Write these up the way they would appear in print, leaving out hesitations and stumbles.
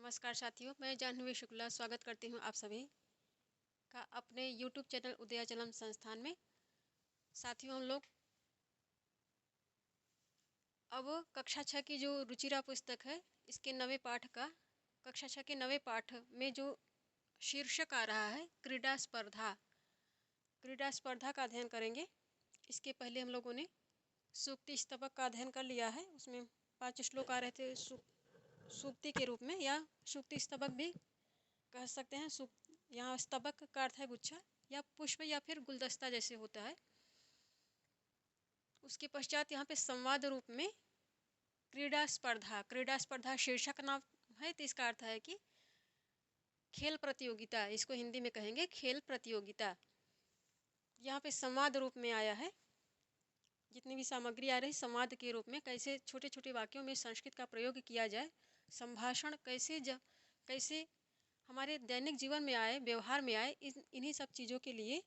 नमस्कार साथियों, मैं जाह्नवी शुक्ला स्वागत करती हूँ आप सभी का अपने YouTube चैनल उदयाचलम संस्थान में। साथियों, हम लोग अब कक्षा 6 की जो रुचिरा पुस्तक है, इसके 9वें पाठ का कक्षा 6 के 9वें पाठ में जो शीर्षक आ रहा है क्रीड़ा स्पर्धा का अध्ययन करेंगे। इसके पहले हम लोगों ने सूक्ति स्तबक का अध्ययन कर लिया है। उसमें 5 श्लोक आ रहे थे सूक्ति के रूप में, या सूक्ति स्तबक भी कह सकते हैं। यहाँ स्तबक का अर्थ है गुच्छा या पुष्प या फिर गुलदस्ता जैसे होता है। उसके पश्चात यहाँ पे संवाद रूप में क्रीड़ा स्पर्धा शीर्षक नाम है, तो इसका अर्थ है कि खेल प्रतियोगिता, इसको हिंदी में कहेंगे खेल प्रतियोगिता। यहाँ पे संवाद रूप में आया है। जितनी भी सामग्री आ रही संवाद के रूप में, कैसे छोटे छोटे वाक्यों में संस्कृत का प्रयोग किया जाए, संभाषण कैसे हमारे दैनिक जीवन में आए, व्यवहार में आए, इन्हीं सब चीज़ों के लिए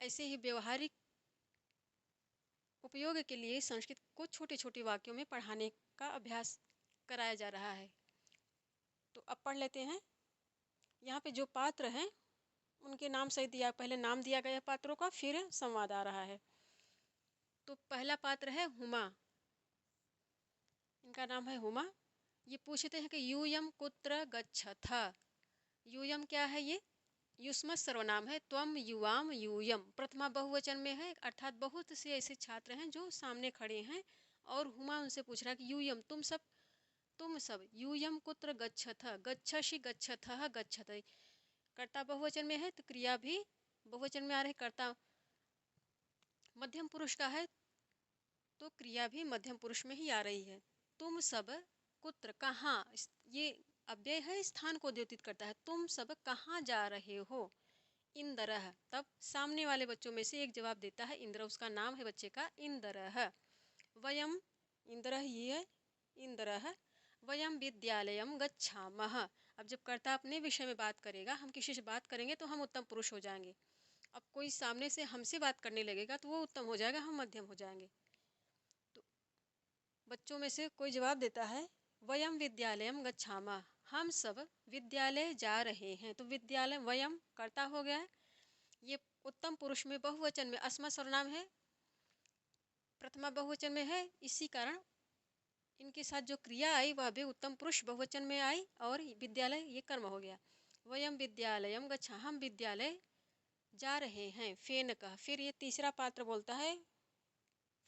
ऐसे ही व्यवहारिक उपयोग के लिए संस्कृत को छोटे छोटे वाक्यों में पढ़ाने का अभ्यास कराया जा रहा है। तो अब पढ़ लेते हैं। यहाँ पे जो पात्र हैं उनके नाम सही दिया, पहले नाम दिया गया पात्रों का, फिर संवाद आ रहा है। तो पहला पात्र है हुमा। इनका नाम है हुमा। ये पूछते हैं कि यूयम कुत्र गच्छथ। यूयम क्या है? ये युष्मत् सर्वनाम है। त्वम युवाम यूयम प्रथमा बहुवचन में है, अर्थात बहुत से ऐसे छात्र हैं जो सामने खड़े हैं और हुमा उनसे पूछ रहा है कि यूयम तुम सब यूयम कुत्र गच्छथ, गच्छसि गच्छथः गच्छत। कर्ता बहुवचन में है तो क्रिया भी बहुवचन में आ रही। कर्ता मध्यम पुरुष का है तो क्रिया भी मध्यम पुरुष में ही आ रही है। तुम सब कुत्र कहाँ, ये अव्यय है, स्थान को द्योतित करता है। तुम सब कहाँ जा रहे हो? इंद्रः, तब सामने वाले बच्चों में से एक जवाब देता है इंद्र, उसका नाम है बच्चे का इंद्रः। वयम, इंद्रः ये है इंद्रः। वयम विद्यालयम गच्छामः। अब जब कर्ता अपने विषय में बात करेगा, हम किसी से बात करेंगे तो हम उत्तम पुरुष हो जाएंगे। अब कोई सामने से हमसे बात करने लगेगा तो वो उत्तम हो जाएगा, हम मध्यम हो जाएंगे। तो बच्चों में से कोई जवाब देता है वयम विद्यालयम गच्छामः, हम सब विद्यालय जा रहे हैं। तो विद्यालय वयम कर्ता हो गया है। ये उत्तम पुरुष में बहुवचन में अस्मा सर्वनाम है, प्रथमा बहुवचन में है, इसी कारण इनके साथ जो क्रिया आई वह भी उत्तम पुरुष बहुवचन में आई और विद्यालय ये कर्म हो गया। वयम विद्यालयम गच्छा, हम विद्यालय जा रहे हैं। फेन कह, फिर ये तीसरा पात्र बोलता है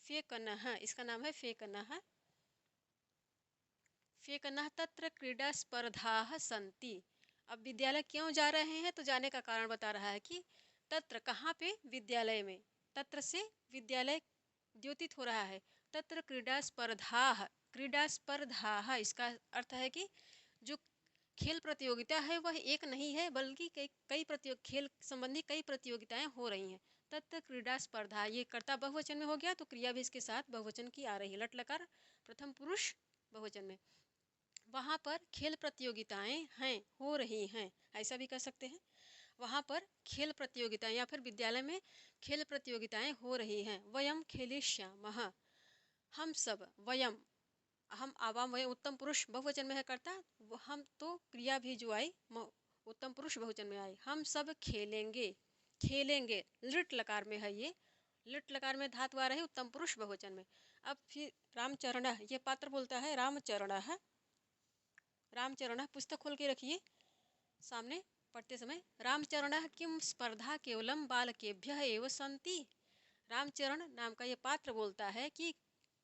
फेकनः, इसका नाम है फेकनः। फेकनः तत्र क्रीड़ा स्पर्धाः सन्ति। अब विद्यालय क्यों जा रहे हैं तो जाने का कारण बता रहा है कि तत्र कहाँ पे, विद्यालय में, तत्र से विद्यालय द्योतित हो रहा है। तत्र क्रीड़ा स्पर्धाः, इसका अर्थ है कि जो खेल प्रतियोगिता है वह एक नहीं है बल्कि कई खेल संबंधी कई प्रतियोगिताएं हो रही हैं। तत्र क्रीड़ा स्पर्धा, ये कर्ता बहुवचन में हो गया तो क्रिया भी इसके साथ बहुवचन की आ रही है, लट लकार प्रथम पुरुष बहुवचन में। वहाँ पर खेल प्रतियोगिताएं हैं, हो रही हैं, ऐसा भी कह सकते हैं। वहाँ पर खेल प्रतियोगिताएं या फिर विद्यालय में खेल प्रतियोगिताएं हो रही हैं। वयम खेलिष्यामः, हम सब, वयम हम आवाम, वह उत्तम पुरुष बहुवचन में है कर्ता, हम तो क्रिया भी जो आई उत्तम पुरुष बहुवचन में आई। हम सब खेलेंगे, खेलेंगे लिट लकार में है, ये लिट लकार में धातु आ रही उत्तम पुरुष बहुवचन में। अब फिर रामचरण, ये पात्र बोलता है रामचरण। रामचरण, पुस्तक खोल के रखिए सामने पढ़ते समय। रामचरण किम स्पर्धा केवलम बालकेभ्यः एव सन्ति। रामचरण नाम का ये पात्र बोलता है कि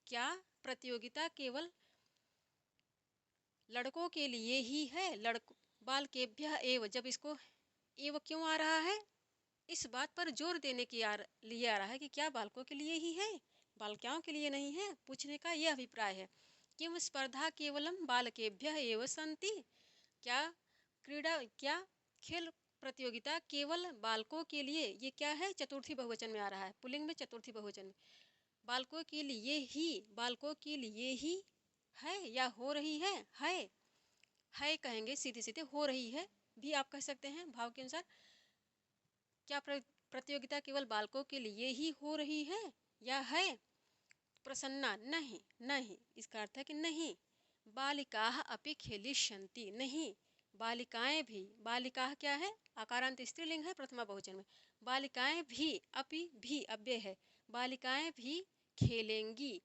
क्या प्रतियोगिता केवल लड़कों के लिए ही है? बालकेभ्यः एव, जब इसको एव क्यों आ रहा है, इस बात पर जोर देने के लिए आ रहा है कि क्या बालकों के लिए ही है, बालिकाओं के लिए नहीं है, पूछने का यह अभिप्राय है। किम स्पर्धा केवलम बालकेभ्यः एव सन्ति, क्या खेल प्रतियोगिता केवल बालकों के लिए, ये क्या है, चतुर्थी बहुवचन में आ रहा है, पुल्लिंग में चतुर्थी बहुवचन में। बालकों के लिए ही है या हो रही है कहेंगे सीधे सीधे, हो रही है भी आप कह सकते हैं भाव के अनुसार। क्या प्रतियोगिता केवल बालकों के लिए ही हो रही है या है? प्रसन्ना, नहीं, इसका अर्थ है कि नहीं, बालिकाः अपि खेलिष्यन्ति, नहीं, बालिकाएं भी, बालिकाः क्या है, आकारांत स्त्रीलिंग है प्रथमा बहुवचन में, बालिकाएं भी, अपि भी अव्यय है, बालिकाएं भी खेलेंगी।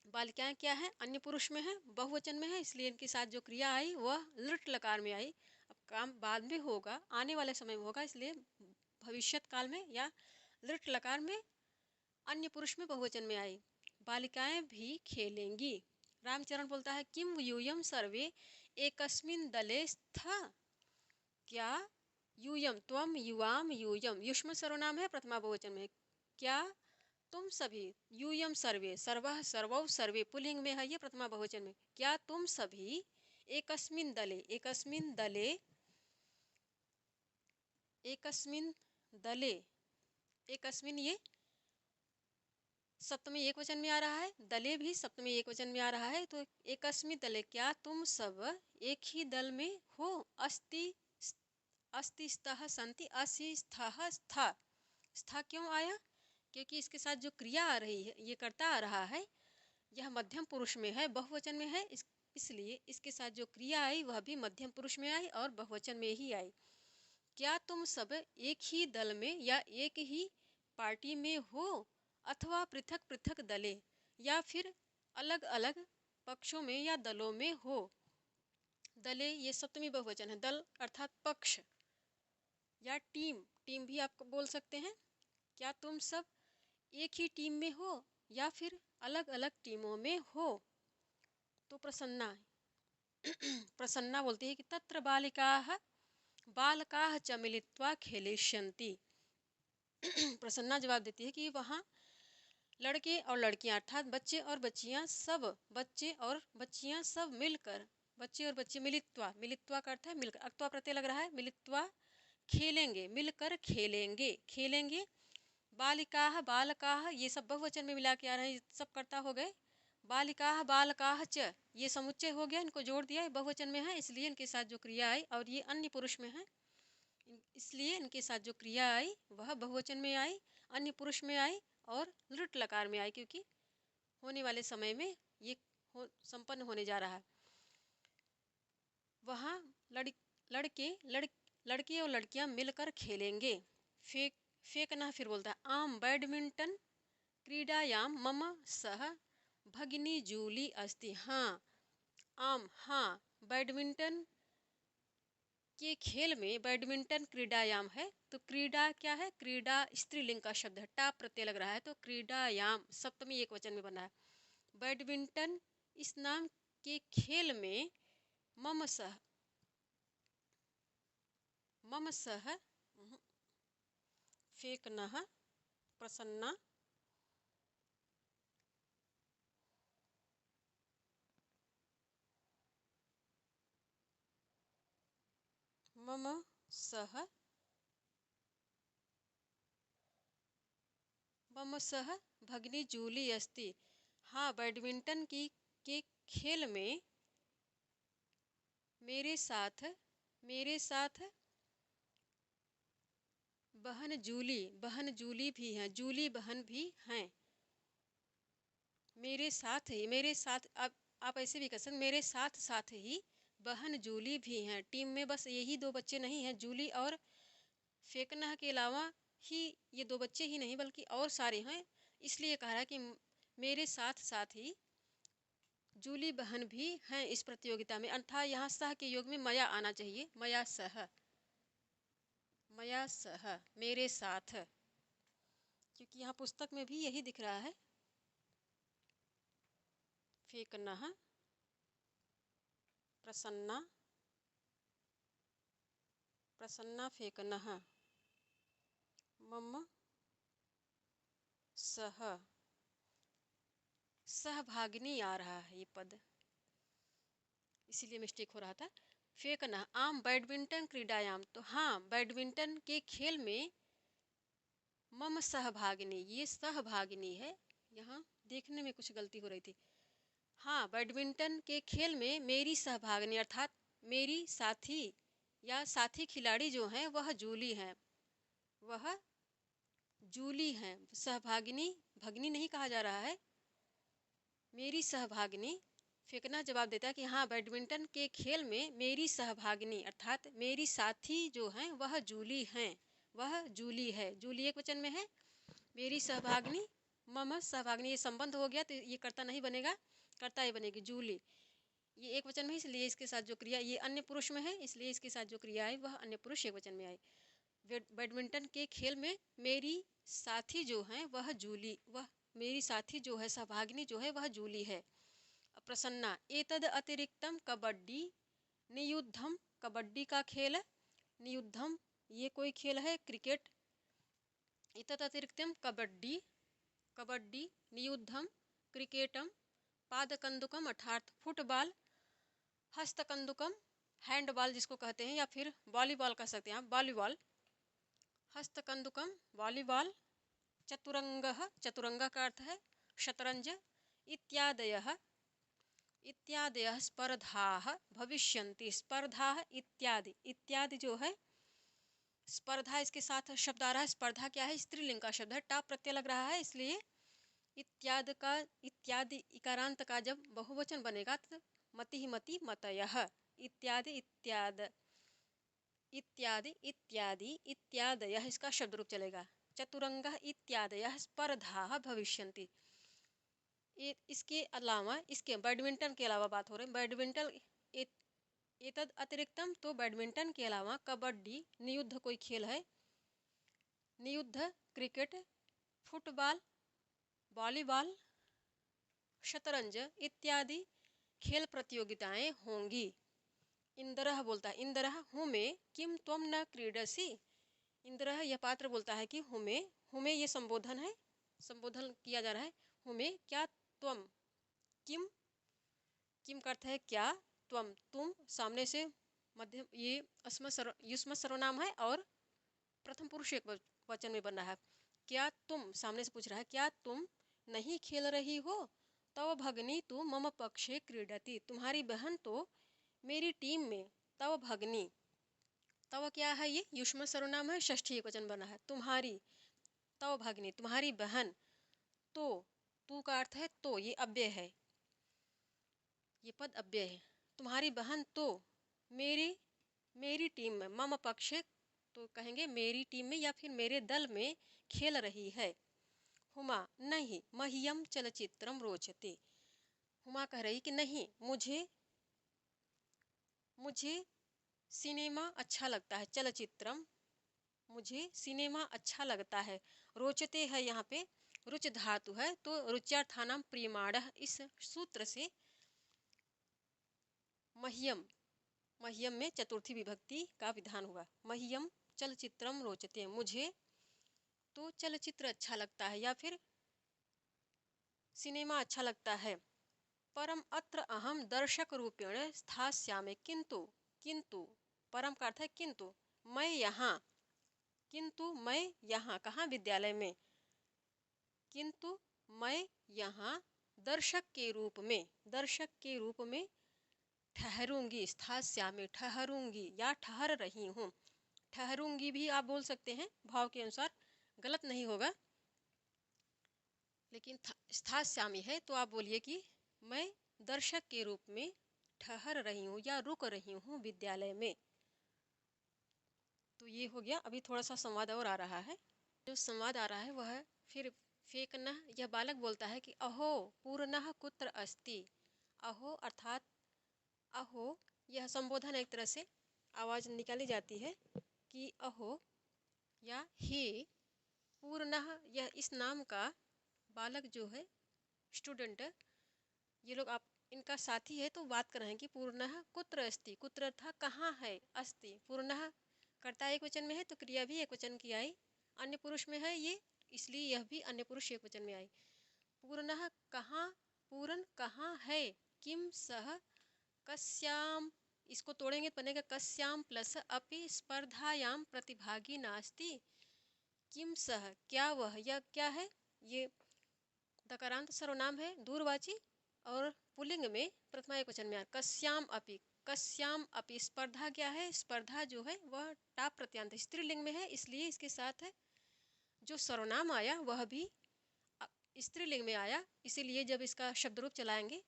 बालिकाएं क्या है, अन्य पुरुष में है, बहुवचन में है, इसलिए इनके साथ जो क्रिया आई वह लृट लकार में आई। अब काम बाद में होगा, आने वाले समय में होगा, इसलिए भविष्यत काल में या लृट लकार में अन्य पुरुष में बहुवचन में आई। बालिकाएं भी खेलेंगी। रामचरण बोलता है किम यूयम सर्वे एकस्मिन दले स्था, क्या यूयम, त्वम युवाम यूयम, युष्म सर्वनाम है प्रथमा बहुवचन में, क्या तुम सभी, यूयम सर्वे, सर्वः सर्वौ सर्वे पुल्लिंग में है ये प्रथमा बहुवचन में, क्या तुम सभी एकस्मिन दले, एकस्मिन दले, एकस्मिन दले, एकस्मिन ये सप्तमी एक वचन में आ रहा है, दले भी सप्तमी एक वचन में आ रहा है, तो एकस्मिन दले, क्या तुम सब एक ही दल में हो, अस्ति, अस्ति स्तः संति, असि स्थः स्था, स्था क्यों आया, क्योंकि इसके साथ जो क्रिया आ रही है, ये करता आ रहा है, यह मध्यम पुरुष में है, बहुवचन में है, इसलिए इसके साथ जो क्रिया आई वह भी मध्यम पुरुष में आई और बहुवचन में ही आई। क्या तुम सब एक ही दल में या एक ही पार्टी में हो, अथवा पृथक पृथक दले, या फिर अलग अलग पक्षों में या दलों में हो। दले ये सप्तमी बहुवचन है, दल अर्थात पक्ष या टीम, टीम भी आप बोल सकते हैं। क्या तुम सब एक ही टीम में हो या फिर अलग अलग टीमों में हो। तो प्रसन्ना प्रसन्ना बोलती है कि तत्र बालिकाः बालकाः च मिलित्वा खेलिष्यन्ति। प्रसन्ना जवाब देती है कि वहाँ लड़के और लड़कियां अर्थात बच्चे और बच्चियां सब, बच्चे और बच्चियां सब मिलकर, बच्चे और बच्चे मिलित्वा, मिलित्वा का अर्थ है मिलकर, अक्त्वा प्रत्यय लग रहा है, मिलित्वा खेलेंगे, मिलकर खेलेंगे, खेलेंगे। बालिकाः बालकाः ये सब बहुवचन में मिला के आ रहे हैं, सब कर्ता हो गए। बालिकाः बालकाः च ये समुच्चय हो गया, इनको जोड़ दिया, बहुवचन में है इसलिए इनके साथ जो क्रिया आई, और ये अन्य पुरुष में है इसलिए इनके साथ जो क्रिया आई वह बहुवचन में आई, अन्य पुरुष में आई और लृट लकार में आई, क्योंकि होने वाले समय में ये संपन्न होने जा रहा है। वहाँ लड़के और लड़कियां मिलकर खेलेंगे। फेंकना फिर बोलता है आम बैडमिंटन क्रीडायां मम सह भगिनी जूली अस्ति। हाँ, आम, हाँ, बैडमिंटन के खेल में, बैडमिंटन क्रीडायाम है तो क्रीडा क्या है, क्रीडा स्त्रीलिंग का शब्द है, टा प्रत्यय लग रहा है, तो क्रीडायाम सप्तमी एक वचन में बना है। बैडमिंटन इस नाम के खेल में मम सह, मम सह फेंकना प्रसन्ना मम सह, मम सह भगिनी जूली अस्ति। हाँ, बैडमिंटन की के खेल में मेरे साथ, मेरे साथ बहन जूली, बहन जूली भी हैं, जूली बहन भी हैं। मेरे साथ ही, मेरे साथ, आप ऐसे भी कह सकते, मेरे साथ साथ ही बहन जूली भी हैं। टीम में बस यही दो बच्चे नहीं हैं, जूली और फेंकना के अलावा ही ये दो बच्चे ही नहीं बल्कि और सारे हैं, इसलिए कह रहा है कि मेरे साथ साथ ही जूली बहन भी हैं इस प्रतियोगिता में, अर्थात यहाँ सह के योग में मया आना चाहिए, मया सह, मया सह मेरे साथ, क्योंकि यहाँ पुस्तक में भी यही दिख रहा है। फेंकना प्रसन्ना, प्रसन्ना फेंकना मम सह, सहभागिनी आ रहा है ये पद, इसीलिए मिस्टेक हो रहा था। फेंकना आम बैडमिंटन क्रीडायाम, तो हाँ, बैडमिंटन के खेल में मम सहभागिनी, ये सहभागिनी है, यहाँ देखने में कुछ गलती हो रही थी। हाँ, बैडमिंटन के खेल में मेरी सहभागिनी अर्थात मेरी साथी या साथी खिलाड़ी जो हैं वह जूली हैं, वह जूली हैं। सहभागिनी भगिनी नहीं कहा जा रहा है, मेरी सहभागिनी फेंकना जवाब देता है कि हाँ, बैडमिंटन के खेल में मेरी सहभागिनी अर्थात मेरी साथी जो हैं वह जूली हैं, वह जूली है। जूली एक वचन में है, मेरी सहभागिनी मम सहभागिनी, ये संबंध हो गया तो ये कर्ता नहीं बनेगा, कर्ता ये बनेगी जूली। ये एक वचन में है इसलिए इसके साथ जो क्रिया, ये अन्य पुरुष में है इसलिए इसके साथ जो क्रिया है वह अन्य पुरुष एक वचन में आई। बैडमिंटन के खेल में मेरी साथी जो है वह जूली, वह मेरी साथी जो है सहभागिनी जो है वह जूली है। प्रसन्ना, एतद अतिरिक्तम कबड्डी नियुद्धम, कबड्डी का खेल, नियुद्धम ये कोई खेल है, क्रिकेट। एतद अतिरिक्तम कबड्डी, कबड्डी, नियुद्धम क्रिकेटम, पादकंदुकम अर्थात फुटबॉल, हस्तकंदुकम हैंडबॉल जिसको कहते हैं या फिर वॉलीबॉल कह सकते हैं आप, वॉलीबॉल, हस्तकंदुकम वॉलीबॉल, चतुरंगः चतुरंग का अर्थ है शतरंज, इत्यादयः इत्यादयः स्पर्धाः भविष्यन्ति, स्पर्धाः इत्यादि, इत्यादि जो है स्पर्धा इसके साथ शब्द आ रहा है। स्पर्धा क्या है, स्त्रीलिंग का शब्द है, टाप प्रत्यय लग रहा है इसलिए इत्यादि का, इत्यादि इकारांत का जब बहुवचन बनेगा तो मति मति मतयः, इत्यादि इत्यादि इत्यादि इत्यादि इत्यादयः इसका शब्द रूप चलेगा। चतुरंगः इत्यादयः स्पर्धाः भविष्यन्ति। इसके अलावा, इसके बैडमिंटन के अलावा बात हो रही है, बैडमिंटन एतद अतिरिक्तम, तो बैडमिंटन के अलावा कबड्डी, नियुद्ध कोई खेल है, नियुद्ध क्रिकेट, फुटबॉल, वॉलीबॉल, शतरंज इत्यादि खेल प्रतियोगिताएं होंगी। इंद्रः बोलता है, इंद्रः हुमे किम त्वम न क्रीडसी, इंद्रः यह पात्र बोलता है कि हुमे, हुमे ये संबोधन है, संबोधन किया जा रहा है, हुमे क्या त्वम, किम, किम का अर्थ है क्या, त्वम तुम, सामने से मध्यम, ये युष्म सर्वनाम है और प्रथम पुरुष एक वचन में बन रहा है। क्या तुम, सामने से पूछ रहा है क्या तुम नहीं खेल रही हो, तव भगनी तू मम पक्षे क्रीडती, तुम्हारी बहन तो मेरी टीम में, तव भगनी, तव क्या है, ये युष्म सर्वनाम है, षष्ठी एकवचन बना है, तुम्हारी, तव भगनी तुम्हारी बहन, तो तू का अर्थ है तो, ये अव्यय है, ये पद अव्यय है, तुम्हारी बहन तो मेरी, मेरी टीम में, मम पक्षे तो कहेंगे मेरी टीम में या फिर मेरे दल में खेल रही है। हुमा नहीं, मह्यम चलचित्रम रोचते, हुमा कह रही कि नहीं, मुझे, मुझे सिनेमा अच्छा लगता है, चलचित्रम मुझे सिनेमा अच्छा लगता है, रोचते है यहाँ पे रुच धातु है तो रुच्यार्थानाम प्रियमाणः, इस सूत्र से मह्यम, मह्यम में चतुर्थी विभक्ति का विधान हुआ, मह्यम चलचित्रम रोचते, मुझे तो चलचित्र अच्छा लगता है या फिर सिनेमा अच्छा लगता है। परम अत्र अहम दर्शक रूपेण स्थास्यामि, किंतु, किंतु परम का अर्थ है किंतु, मैं यहाँ, किंतु मैं यहाँ कहाँ, विद्यालय में, किंतु मैं यहाँ दर्शक के रूप में, दर्शक के रूप में ठहरूंगी, स्थास्यामि ठहरूंगी या ठहर रही हूँ, ठहरूंगी भी आप बोल सकते हैं भाव के अनुसार, गलत नहीं होगा, लेकिन स्थास्यामि है तो आप बोलिए कि मैं दर्शक के रूप में ठहर रही हूँ या रुक रही हूँ विद्यालय में। तो ये हो गया। अभी थोड़ा सा संवाद और आ रहा है, जो संवाद आ रहा है वह फिर फेंकना, यह बालक बोलता है कि अहो पूर्णः कुत्र अस्ति, अहो अर्थात अहो, यह संबोधन एक तरह से आवाज़ निकाली जाती है कि अहो या हे पूर्णः, यह इस नाम का बालक जो है स्टूडेंट, ये लोग आप इनका साथी है तो बात कर रहे हैं कि पूर्णः कुत्र अस्ति, कुत्र था कहाँ है, अस्ति पूर्णः कर्ता एक वचन में है तो क्रिया भी एक वचन की आई, अन्य पुरुष में है ये इसलिए यह भी अन्य पुरुष एक वचन में आई। पूर्णः कहाँ, पूर्ण कहाँ है, किम सह कस्याम, इसको तोड़ेंगे तो बनेगा कस्याम प्लस अपि स्पर्धायाम प्रतिभागी नास्ति, किम सह क्या वह, यह क्या है, ये दकारांत सर्वनाम है दूरवाची और पुल्लिंग में प्रथमा एक वचन में आया, कस्याम अपि, कस्याम अपि स्पर्धा क्या है, स्पर्धा जो है वह टाप प्रत्यांत स्त्रीलिंग में है इसलिए इसके साथ जो सर्वनाम आया वह भी स्त्रीलिंग में आया, इसीलिए जब इसका शब्द रूप चलाएंगे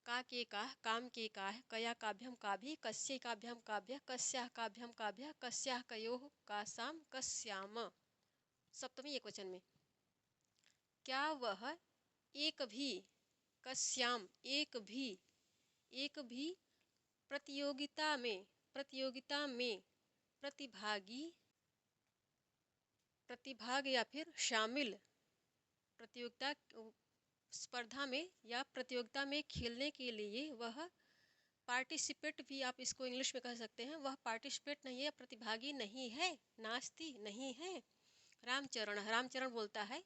के काह, काम के काह, कया काभ्यम काभी, कस्य काभ्यम काभ्य, कस्याः काभ्यम काभ्य, कस्याः कयोः कासाम कस्याम। सप्तमी एकवचन में क्या वह एक भी, कस्याम एक भी प्रतियोगिता में, प्रतिभागी, प्रतिभाग या फिर शामिल, प्रतियोगिता स्पर्धा में या प्रतियोगिता में खेलने के लिए वह पार्टिसिपेट भी आप इसको इंग्लिश में कह सकते हैं, वह पार्टिसिपेट नहीं है, प्रतिभागी नहीं है, नास्ति नहीं है। रामचरण बोलता है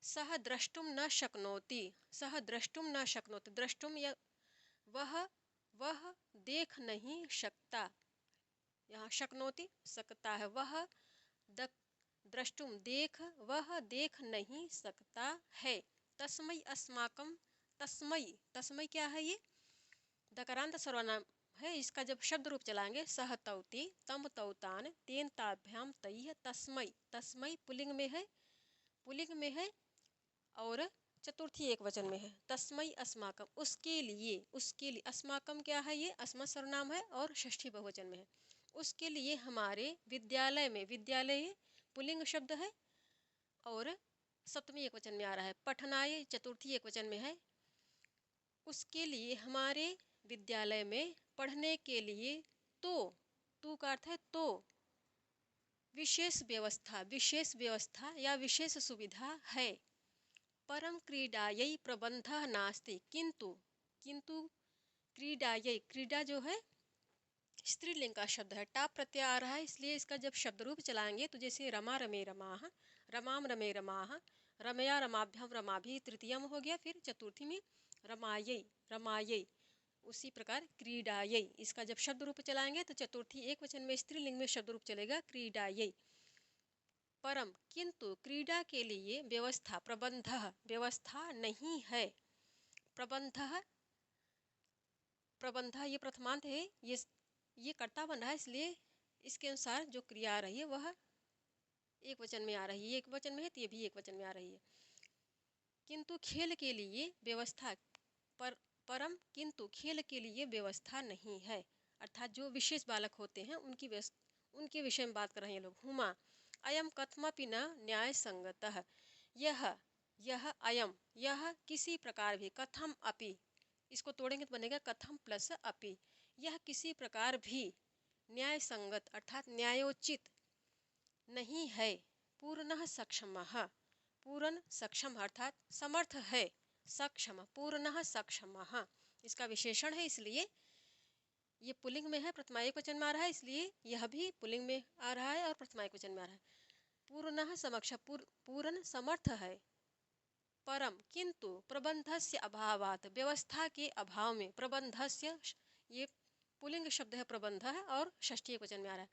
सह द्रष्टुम न शक्नोति, सह द्रष्टुम न शक्नोति, द्रष्टुम या वह देख नहीं सकता, यहाँ शक्नोति सकता है, द्रष्टुम वह देख नहीं सकता है। तस्मै अस्माकं, तस्मै क्या है ये, दकारांत सर्वनाम है, इसका जब शब्द रूप चलाएंगे सह तौति, तम तौतान, तेन ताभ्याम तैः, तस्मै पुल्लिंग में है और चतुर्थी एक वचन में है। तस्मै अस्माकम, उसके लिए, अस्माकम क्या है ये, अस्मत् सर्वनाम है और षष्ठी बहुवचन में है। उसके लिए हमारे विद्यालय में, विद्यालय पुल्लिंग शब्द है और सप्तमी एक वचन में आ रहा है। पठनाय चतुर्थी एक वचन में है। उसके लिए हमारे विद्यालय में पढ़ने के लिए तो का अर्थ है तो, विशेष व्यवस्था या विशेष सुविधा है। परम क्रीडायै प्रबंधः नास्ति, किंतु क्रीडायै, क्रीडा जो है स्त्रीलिंग का शब्द है, टाप प्रत्यय आ रहा है, इसलिए इसका जब शब्द रूप चलाएंगे तो जैसे रमा रमे रमाः, रमाम रमे रमाः, रमया रमाभ्याम रमाभि तृतीयम हो गया, फिर चतुर्थी में रमायै, उसी प्रकार क्रीडायै, इसका जब शब्द रूप चलाएंगे तो चतुर्थी एक वचन में स्त्रीलिंग में शब्द रूप चलेगा क्रीडायै। परम किंतु क्रीडा के लिए व्यवस्था, प्रबंधः व्यवस्था नहीं है। प्रबंधः ये प्रथमांत है, ये कर्ता बन रहा है, इसलिए इसके अनुसार जो क्रिया आ रही है वह एक वचन में आ रही है, एक वचन में है तो ये भी एक वचन में आ रही है। किंतु खेल के लिए व्यवस्था, परम किंतु खेल के लिए व्यवस्था नहीं है, अर्थात जो विशेष बालक होते हैं उनके विषय में बात कर रहे हैं लोग। हुमा अयम कथमपि न न्याय संगतः, यह अयम, यह किसी प्रकार भी, कथम अपि, इसको तोड़ेंगे तो बनेगा कथम प्लस अपि, यह किसी प्रकार भी न्याय संगत अर्थात न्यायोचित नहीं है। पूर्णः सक्षमः, पूर्ण सक्षम अर्थात समर्थ है, सक्षम, पूर्णः सक्षमः इसका विशेषण है, इसलिए ये पुल्लिंग में है, प्रथमा एक वचन में आ रहा है, इसलिए यह भी पुल्लिंग में आ रहा है और प्रथमा एक वचन में आ रहा है। पूर्णः समक्ष, पूर्ण समर्थ है। परम किंतु प्रबंधस्य अभावात, व्यवस्था के अभाव में, प्रबंधस्य ये पुल्लिंग शब्द है प्रबंध है और षष्ठी एक वचन में आ रहा है।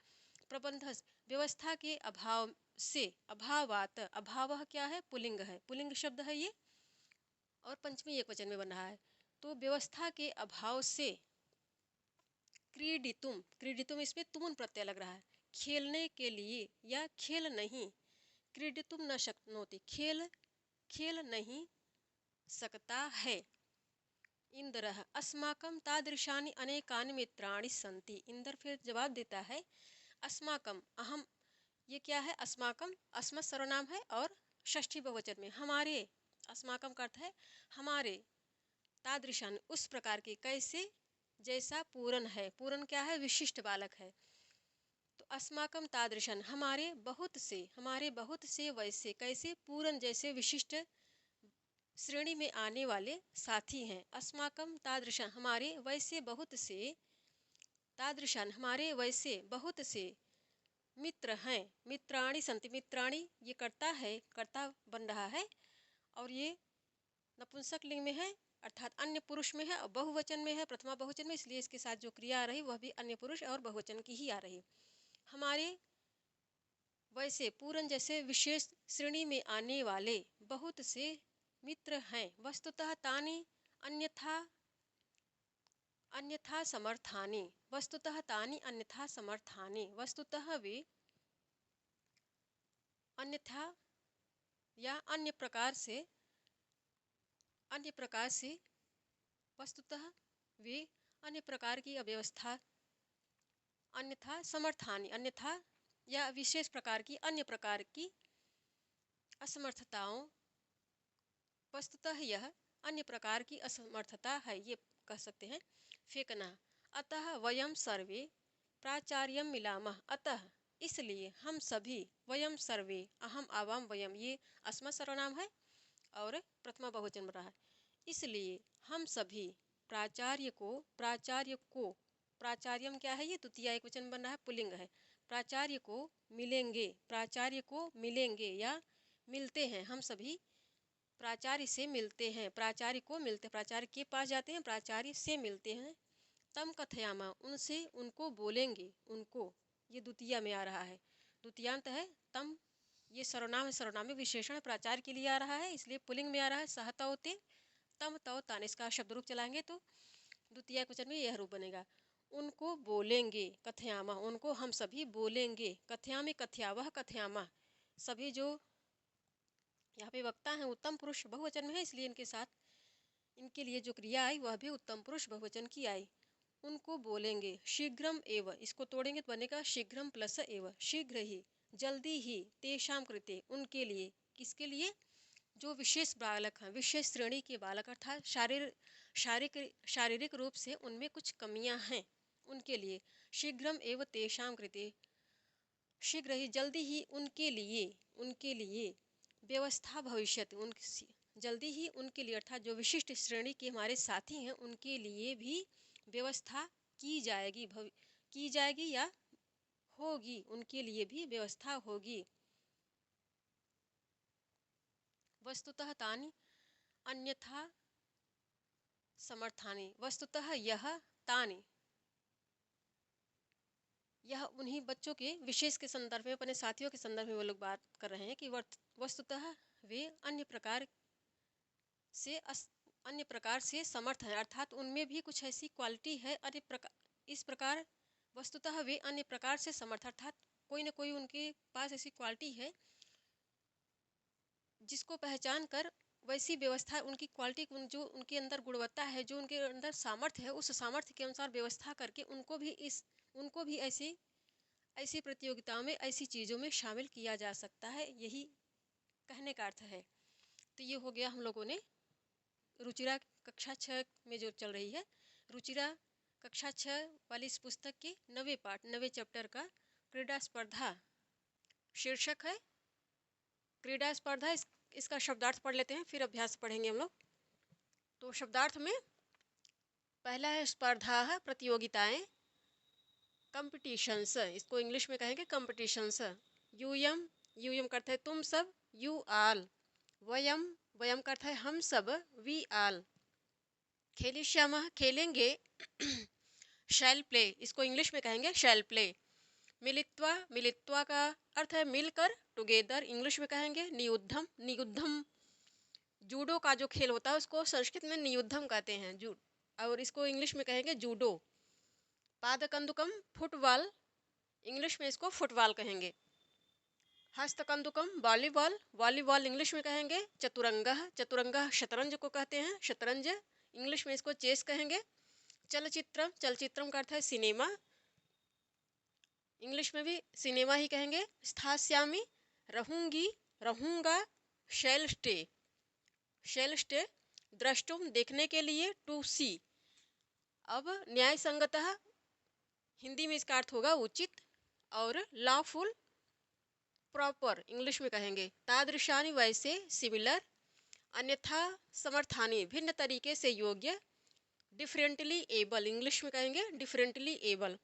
प्रबंध व्यवस्था के अभाव से, अभावात, अभाव क्या है, पुल्लिंग है, पुल्लिंग शब्द है ये और पंचमी एक वचन में बन रहा है। तो व्यवस्था के अभाव से क्रीडितुम इसमें तुम प्रत्यय लग रहा है, खेलने के लिए या खेल नहीं, क्रीडितुम न शक्नोति, खेल नहीं सकता है। इंद्रः अस्माकं तादृशानि अनेकानि मित्राणि सन्ति, इंद्र फिर जवाब देता है अस्माकं, अहम, ये क्या है, अस्माकं अस्मत् सर्वनाम है और षष्ठी बहुवचन में हमारे, अस्माकं का अर्थ है हमारे, तादृशानि उस प्रकार के, कैसे, जैसा पूरन है, पूरन क्या है, विशिष्ट बालक है। तो अस्माकं तादृशन हमारे बहुत से वैसे, कैसे, पूरन जैसे विशिष्ट श्रेणी में आने वाले साथी हैं। अस्माकं तादृशन हमारे वैसे बहुत से, तादृशन हमारे वैसे बहुत से मित्र हैं। मित्राणि सन्ति, मित्राणि ये कर्ता है, कर्ता बन रहा है और ये नपुंसक लिंग में है अर्थात अन्य पुरुष में है और बहुवचन में है, प्रथमा बहुवचन में, इसलिए इसके साथ जो क्रिया आ रही वह भी अन्य पुरुष और बहुवचन की ही आ रही है। हमारे वैसे पूरन जैसे विशेष श्रेणी में आने वाले बहुत से मित्र हैं। वस्तुतः तानि अन्यथा समर्थानि, वस्तुतः तानि अन्यथा समर्थानि, वस्तुतः वे अन्यथा या अन्य प्रकार से वस्तुतः वे अन्य प्रकार की अव्यवस्था, अन्यथा समर्थानी, अन्यथा या विशेष प्रकार की अन्य प्रकार की असमर्थताओं, वस्तुतः यह अन्य प्रकार की असमर्थता है, ये कह सकते हैं, फेंकना। अतः वयम सर्वे प्राचार्यम मिलामः, अतः इसलिए हम सभी, वयम सर्वे, अहम आवाम वयम, ये अस्मत् सर्वनाम है और प्रथमा बहुवचन बना है, इसलिए हम सभी प्राचार्य को, प्राचार्यम क्या है, ये द्वितीय एकवचन बन रहा है, पुल्लिंग है, प्राचार्य को मिलेंगे, प्राचार्य को मिलेंगे या मिलते हैं, हम सभी प्राचार्य से मिलते हैं, प्राचार्य को मिलते हैं, प्राचार्य के पास जाते हैं, प्राचार्य से मिलते हैं। तम कथयामा, उनसे, उनको बोलेंगे, उनको, ये द्वितीया में आ रहा है, द्वितीयांत है तम, ये सर्वनाम है, सर्वनामी विशेषण प्राचार्य के लिए आ रहा है, इसलिए पुलिंग में आ रहा है, सहता होते तम तव तान, इसका शब्द रूप चलाएंगे तो द्वितीय वचन में यह रूप बनेगा। उनको बोलेंगे, कथयामा, उनको हम सभी बोलेंगे, कथयामी कथयावह कथयामा, सभी जो यहाँ पे वक्ता हैं उत्तम पुरुष बहुवचन में है, इसलिए इनके साथ इनके लिए जो क्रिया आई वह भी उत्तम पुरुष बहुवचन की आई। उनको बोलेंगे, शीघ्रम एव, इसको तोड़ेंगे तो बनेगा शीघ्रम प्लस एव, शीघ्र ही, जल्दी ही, तेषाम कृते, उनके लिए, किसके लिए, जो विशेष बालक हैं, विशेष श्रेणी के बालक, अर्थात शारीरिक रूप से उनमें कुछ कमियां हैं, उनके लिए, शीघ्रम एव तेषाम कृते, शीघ्र ही, जल्दी ही, उनके लिए व्यवस्था भविष्यति, उन जल्दी ही उनके लिए, अर्थात जो विशिष्ट श्रेणी के हमारे साथी हैं उनके लिए भी व्यवस्था की जाएगी, की जाएगी या होगी, उनके लिए भी व्यवस्था होगी। वस्तुतः तानि अन्यथा समर्थानि, वस्तुतः यह तानि, यह उन्हीं बच्चों के विशेष के संदर्भ में, अपने साथियों के संदर्भ में वो लोग बात कर रहे हैं कि वस्तुतः वे अन्य प्रकार से समर्थ हैं, अर्थात उनमें भी कुछ ऐसी क्वालिटी है, इस प्रकार वस्तुतः वे अन्य प्रकार से समर्थ, अर्थात कोई ना कोई उनके पास ऐसी क्वालिटी है जिसको पहचान कर वैसी व्यवस्था, उनकी क्वालिटी, जो उनके अंदर गुणवत्ता है, जो उनके अंदर सामर्थ्य है, उस सामर्थ्य के अनुसार व्यवस्था करके उनको भी ऐसी प्रतियोगिताओं में, ऐसी चीज़ों में शामिल किया जा सकता है, यही कहने का अर्थ है। तो ये हो गया हम लोगों ने रुचिरा कक्षा 6 में जो चल रही है, रुचिरा कक्षा 6 वाली इस पुस्तक के 9वें पाठ, 9वें चैप्टर का क्रीड़ा स्पर्धा शीर्षक है। क्रीड़ा स्पर्धा, इसका शब्दार्थ पढ़ लेते हैं, फिर अभ्यास पढ़ेंगे हम लोग। तो शब्दार्थ में पहला है स्पर्धा, प्रतियोगिताएं, कंपटीशंस, इसको इंग्लिश में कहेंगे कंपटीशंस। यूयम, यूयम करते हैं तुम सब, यू आल। वयम, वयम करता है हम सब, वी आल। खेलिष्यामः, खेलेंगे। शैल प्ले, इसको इंग्लिश में कहेंगे शैल प्ले। मिलित्वा, मिलित्वा का अर्थ है मिलकर, टुगेदर, इंग्लिश में कहेंगे नियुद्धम, नियुद्धम। जूडो का जो खेल होता है उसको संस्कृत में नियुद्धम कहते हैं, और इसको इंग्लिश में कहेंगे जूडो। पादकंदुकम, फुटबॉल, इंग्लिश में इसको फुटबॉल कहेंगे। हस्तकंदुकम, वॉलीबॉल, वॉलीबॉल इंग्लिश में कहेंगे चतुरंग, चतुरंग शतरंज को कहते हैं, शतरंज, इंग्लिश में इसको चेस कहेंगे। चलचित्रम, चलचित्रम का अर्थ है सिनेमा, इंग्लिश में भी सिनेमा ही कहेंगे। स्थास्यामी, रहूंगी, रहूंगा। शैल स्टे, शैल स्टे, द्रष्टुम, देखने के लिए, टू सी। अब न्याय संगतः, हिंदी में इसका अर्थ होगा उचित, और लॉफुल, प्रॉपर, इंग्लिश में कहेंगे। तादृशानि, वैसे, सिमिलर। अन्यथा समर्थानी, भिन्न तरीके से योग्य। डिफरेंटली एबल, इंग्लिश में कहेंगे डिफरेंटली एबल।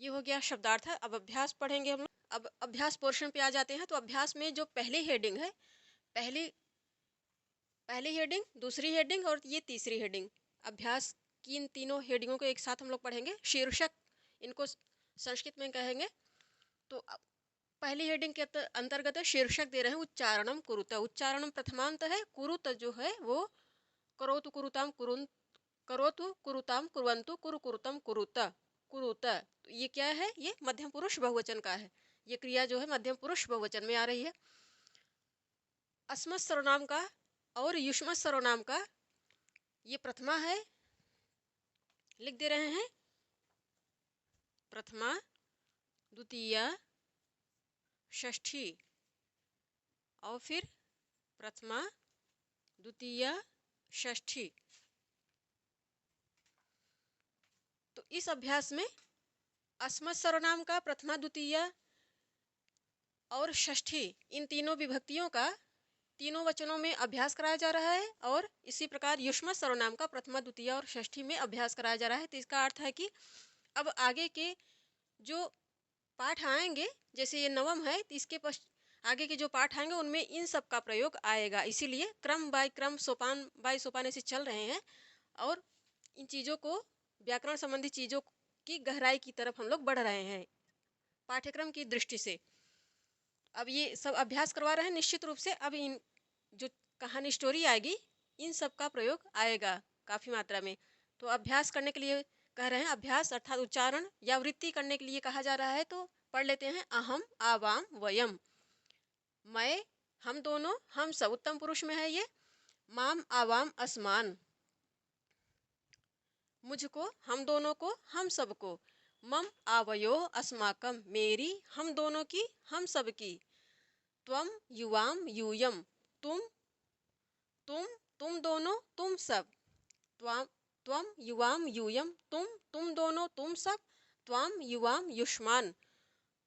ये हो गया शब्दार्थ। अब अभ्यास पढ़ेंगे हम लोग। अब अभ्यास पोर्शन पे आ जाते हैं। तो अभ्यास में जो पहली हेडिंग है, पहली हेडिंग, दूसरी हेडिंग और ये तीसरी हेडिंग, अभ्यास की इन तीनों हेडिंगों को एक साथ हम लोग पढ़ेंगे। शीर्षक, इनको संस्कृत में कहेंगे। तो पहली हेडिंग के अंतर्गत शीर्षक दे रहे हैं उच्चारणम कुरुत। उच्चारणम प्रथमांत है, कुरुत जो है वो करोतु कुरुताम करोतु कुरुताम कुर्वन्तु कुरु कुरुतम कुरुत, कुरुत। तो ये क्या है, ये मध्यम पुरुष बहुवचन का है, ये क्रिया जो है मध्यम पुरुष बहुवचन में आ रही है। अस्मत् सर्वनाम का और युष्मत् सर्वनाम का, ये प्रथमा है, लिख दे रहे हैं प्रथमा, द्वितीया, षष्ठी और फिर प्रथमा, द्वितीया, षष्ठी। तो इस अभ्यास में अस्मत् सर्वनाम का प्रथमा, द्वितीया और षष्ठी इन तीनों विभक्तियों का तीनों वचनों में अभ्यास कराया जा रहा है और इसी प्रकार युष्मत् सर्वनाम का प्रथमा, द्वितीया और षष्ठी में अभ्यास कराया जा रहा है। तो इसका अर्थ है कि अब आगे के जो पाठ आएंगे, जैसे ये नवम है, तो इसके आगे के जो पाठ आएंगे उनमें इन सब का प्रयोग आएगा। इसीलिए क्रम बाय क्रम, सोपान बाय सोपान ऐसे चल रहे हैं और इन चीज़ों को, व्याकरण संबंधी चीज़ों की गहराई की तरफ हम लोग बढ़ रहे हैं पाठ्यक्रम की दृष्टि से। अब ये सब अभ्यास करवा रहे हैं निश्चित रूप से। अब इन जो कहानी स्टोरी आएगी इन सब का प्रयोग आएगा काफ़ी मात्रा में। तो अभ्यास करने के लिए कह रहे हैं, अभ्यास अर्थात उच्चारण या वृत्ति करने के लिए कहा जा रहा है। तो पढ़ लेते हैं। अहम, आवाम, वयम। मैं, हम दोनों, हम सब उत्तम पुरुष में है ये। माम, आवाम, असमान। मुझको, हम दोनों को, हम सबको। मम, आवयो, अस्माकम। मेरी, हम दोनों की, हम सब की। त्वम, युवाम, यूयम। तुम, तुम दोनों, तुम सब। त्वम, त्वम, युवाम, यूयम। तुम दोनों, तुम सब। त्वाम, युवाम, युष्मान।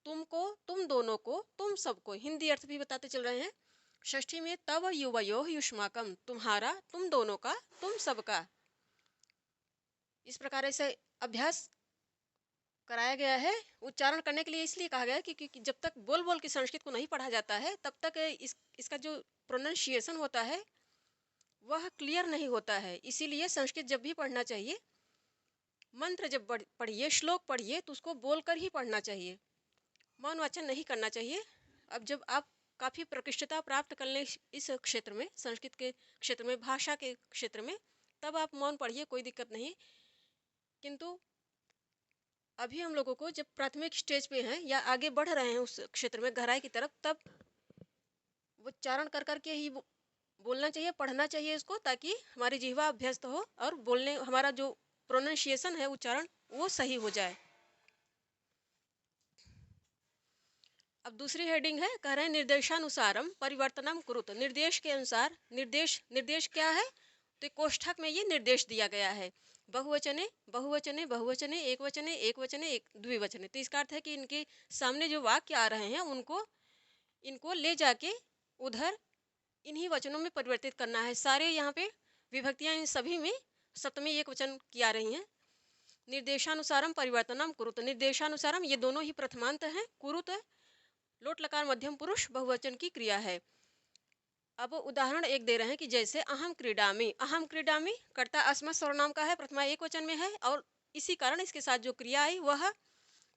तुमको, तुम दोनों को, तुम सबको। हिंदी अर्थ भी बताते चल रहे हैं। षष्ठी में तव युवयो युष्माकम। तुम्हारा, तुम दोनों का, तुम सबका। इस प्रकार से अभ्यास कराया गया है। उच्चारण करने के लिए इसलिए कहा गया है क्योंकि जब तक बोल बोल के संस्कृत को नहीं पढ़ा जाता है तब तक इसका जो प्रोनाउंसिएशन होता है वह क्लियर नहीं होता है। इसीलिए संस्कृत जब भी पढ़ना चाहिए, मंत्र जब पढ़िए, श्लोक पढ़िए, तो उसको बोलकर ही पढ़ना चाहिए, मौन वाचन नहीं करना चाहिए। अब जब आप काफ़ी प्रकृष्टता प्राप्त कर लें इस क्षेत्र में, संस्कृत के क्षेत्र में, भाषा के क्षेत्र में, तब आप मौन पढ़िए, कोई दिक्कत नहीं। किंतु अभी हम लोगों को जब प्राथमिक स्टेज पे हैं या आगे बढ़ रहे हैं उस क्षेत्र में गहराई की तरफ, तब उच्चारण कर करके ही बोलना चाहिए, पढ़ना चाहिए इसको, ताकि हमारी जिह्वा अभ्यस्त हो और बोलने, हमारा जो प्रोनाउंसिएशन है, उच्चारण, वो सही हो जाए। अब दूसरी हेडिंग है, कह रहे हैं निर्देशानुसारम परिवर्तनम कुरुत। निर्देश के अनुसार, निर्देश क्या है, तो कोष्ठक में ये निर्देश दिया गया है। बहुवचने, बहुवचने, बहुवचने, एक वचने, एक वचने, एक द्विवचने। तो इसका अर्थ है कि इनके सामने जो वाक्य आ रहे हैं इनको ले जाके उधर इन्हीं वचनों में परिवर्तित करना है। सारे यहाँ पे विभक्तियाँ इन सभी में सप्तमी एक वचन की आ रही हैं। निर्देशानुसारम परिवर्तनम कुरुत। निर्देशानुसारम ये दोनों ही प्रथमांत हैं। कुरुत लोट लकार मध्यम पुरुष बहुवचन की क्रिया है। अब उदाहरण एक दे रहे हैं कि जैसे अहम क्रीडामी। अहम क्रीडामी कर्ता अस्मत् सर्वनाम का है, प्रथमा एक वचन में है और इसी कारण इसके साथ जो क्रिया आई वह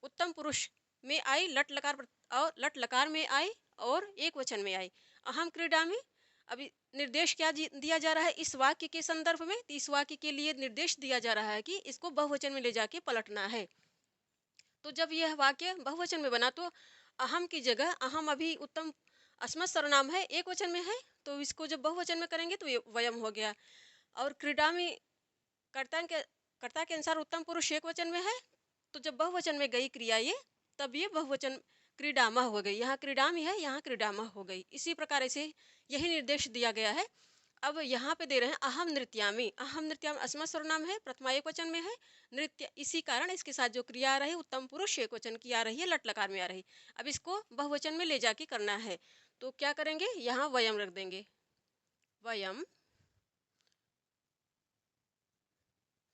उत्तम पुरुष में आई, लट लकार में आई और एक वचन में आई। अहम क्रीडामी। अभी निर्देश क्या दिया जा रहा है इस वाक्य के संदर्भ में, तो इस वाक्य के लिए निर्देश दिया जा रहा है कि इसको बहुवचन में ले जाके पलटना है। तो जब यह वाक्य बहुवचन में बना तो अहम की जगह, अहम अभी उत्तम अस्मत् सर्वनाम है, एक वचन में है, तो इसको जब बहुवचन में करेंगे तो ये वयम हो गया। और क्रीडा में कर्ता के अनुसार उत्तम पुरुष एक वचन में है, तो जब बहुवचन में गई क्रिया ये, तब ये बहुवचन क्रीडामा हो गई। यहाँ क्रीडामी है, यहाँ क्रीडामा हो गई। इसी प्रकार से यही निर्देश दिया गया है। अब यहाँ पे दे रहे हैं अहम नृत्यामी। अहम नृत्यामी अस्मत् सर्वनाम है, प्रथमा एक वचन में है, नृत्य, इसी कारण इसके साथ जो क्रिया आ रही है उत्तम पुरुष एक वचन की आ रही है, लट लकार में आ रही। अब इसको बहुवचन में ले जाके करना है, तो क्या करेंगे, यहाँ वयम रख देंगे। वयम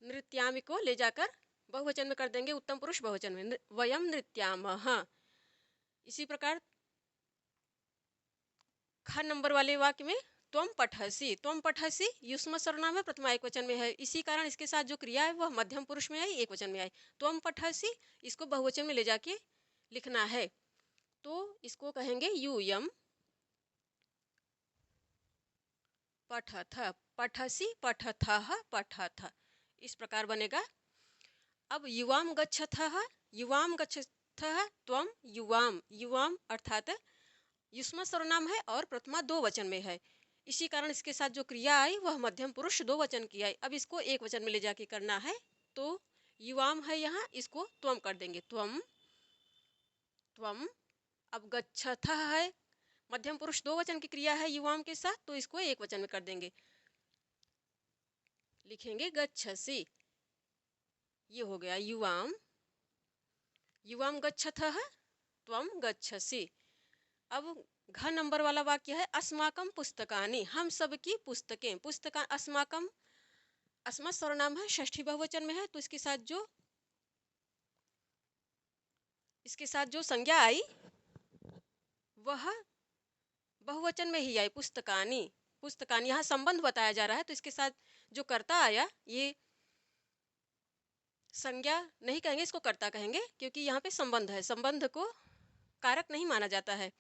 नृत्यामी को ले जाकर बहुवचन में कर देंगे, उत्तम पुरुष बहुवचन में, वयम नृत्यामः। इसी प्रकार ख नंबर वाले वाक्य में त्वम पठसी। त्वम पठसी युष्म सर्वनाम है, प्रथमा एक वचन में है, इसी कारण इसके साथ जो क्रिया है वह मध्यम पुरुष में आई, एक वचन में आई। त्वम पठसी, इसको बहुवचन में ले जाके लिखना है, तो इसको कहेंगे यूयम पठथ। पठसी, पठथः, पठथ, इस प्रकार बनेगा। अब युवाम गच्छथः, युवाम गच्छथः, त्वम युवाम। युवाम अर्थात युष्म सर्वनाम है और प्रथमा दो वचन में है, इसी कारण इसके साथ जो क्रिया आई वह मध्यम पुरुष दो वचन की आई। अब इसको एक वचन में ले जाके करना है, तो युवाम है यहाँ, इसको त्वम कर देंगे, त्वम त्वम। अब गच्छथः है, मध्यम पुरुष दो वचन की क्रिया है युवाम के साथ, तो इसको एक वचन में कर देंगे, लिखेंगे गच्छसि। ये हो गया युवाम, युवाम गच्छथः त्वम गच्छसि। अब घ नंबर वाला वाक्य है अस्माकं पुस्तकानि, हम सब की पुस्तकें। पुस्तका अस्माकं, अस्मत् सर्वनाम है, षष्ठी बहुवचन में है, तो इसके साथ जो संज्ञा आई वह बहुवचन में ही आई, पुस्तकानि। पुस्तकानि यहाँ संबंध बताया जा रहा है, तो इसके साथ जो कर्ता आया, ये संज्ञा नहीं कहेंगे, इसको कर्ता कहेंगे, क्योंकि यहाँ पे संबंध है, संबंध को कारक नहीं माना जाता है।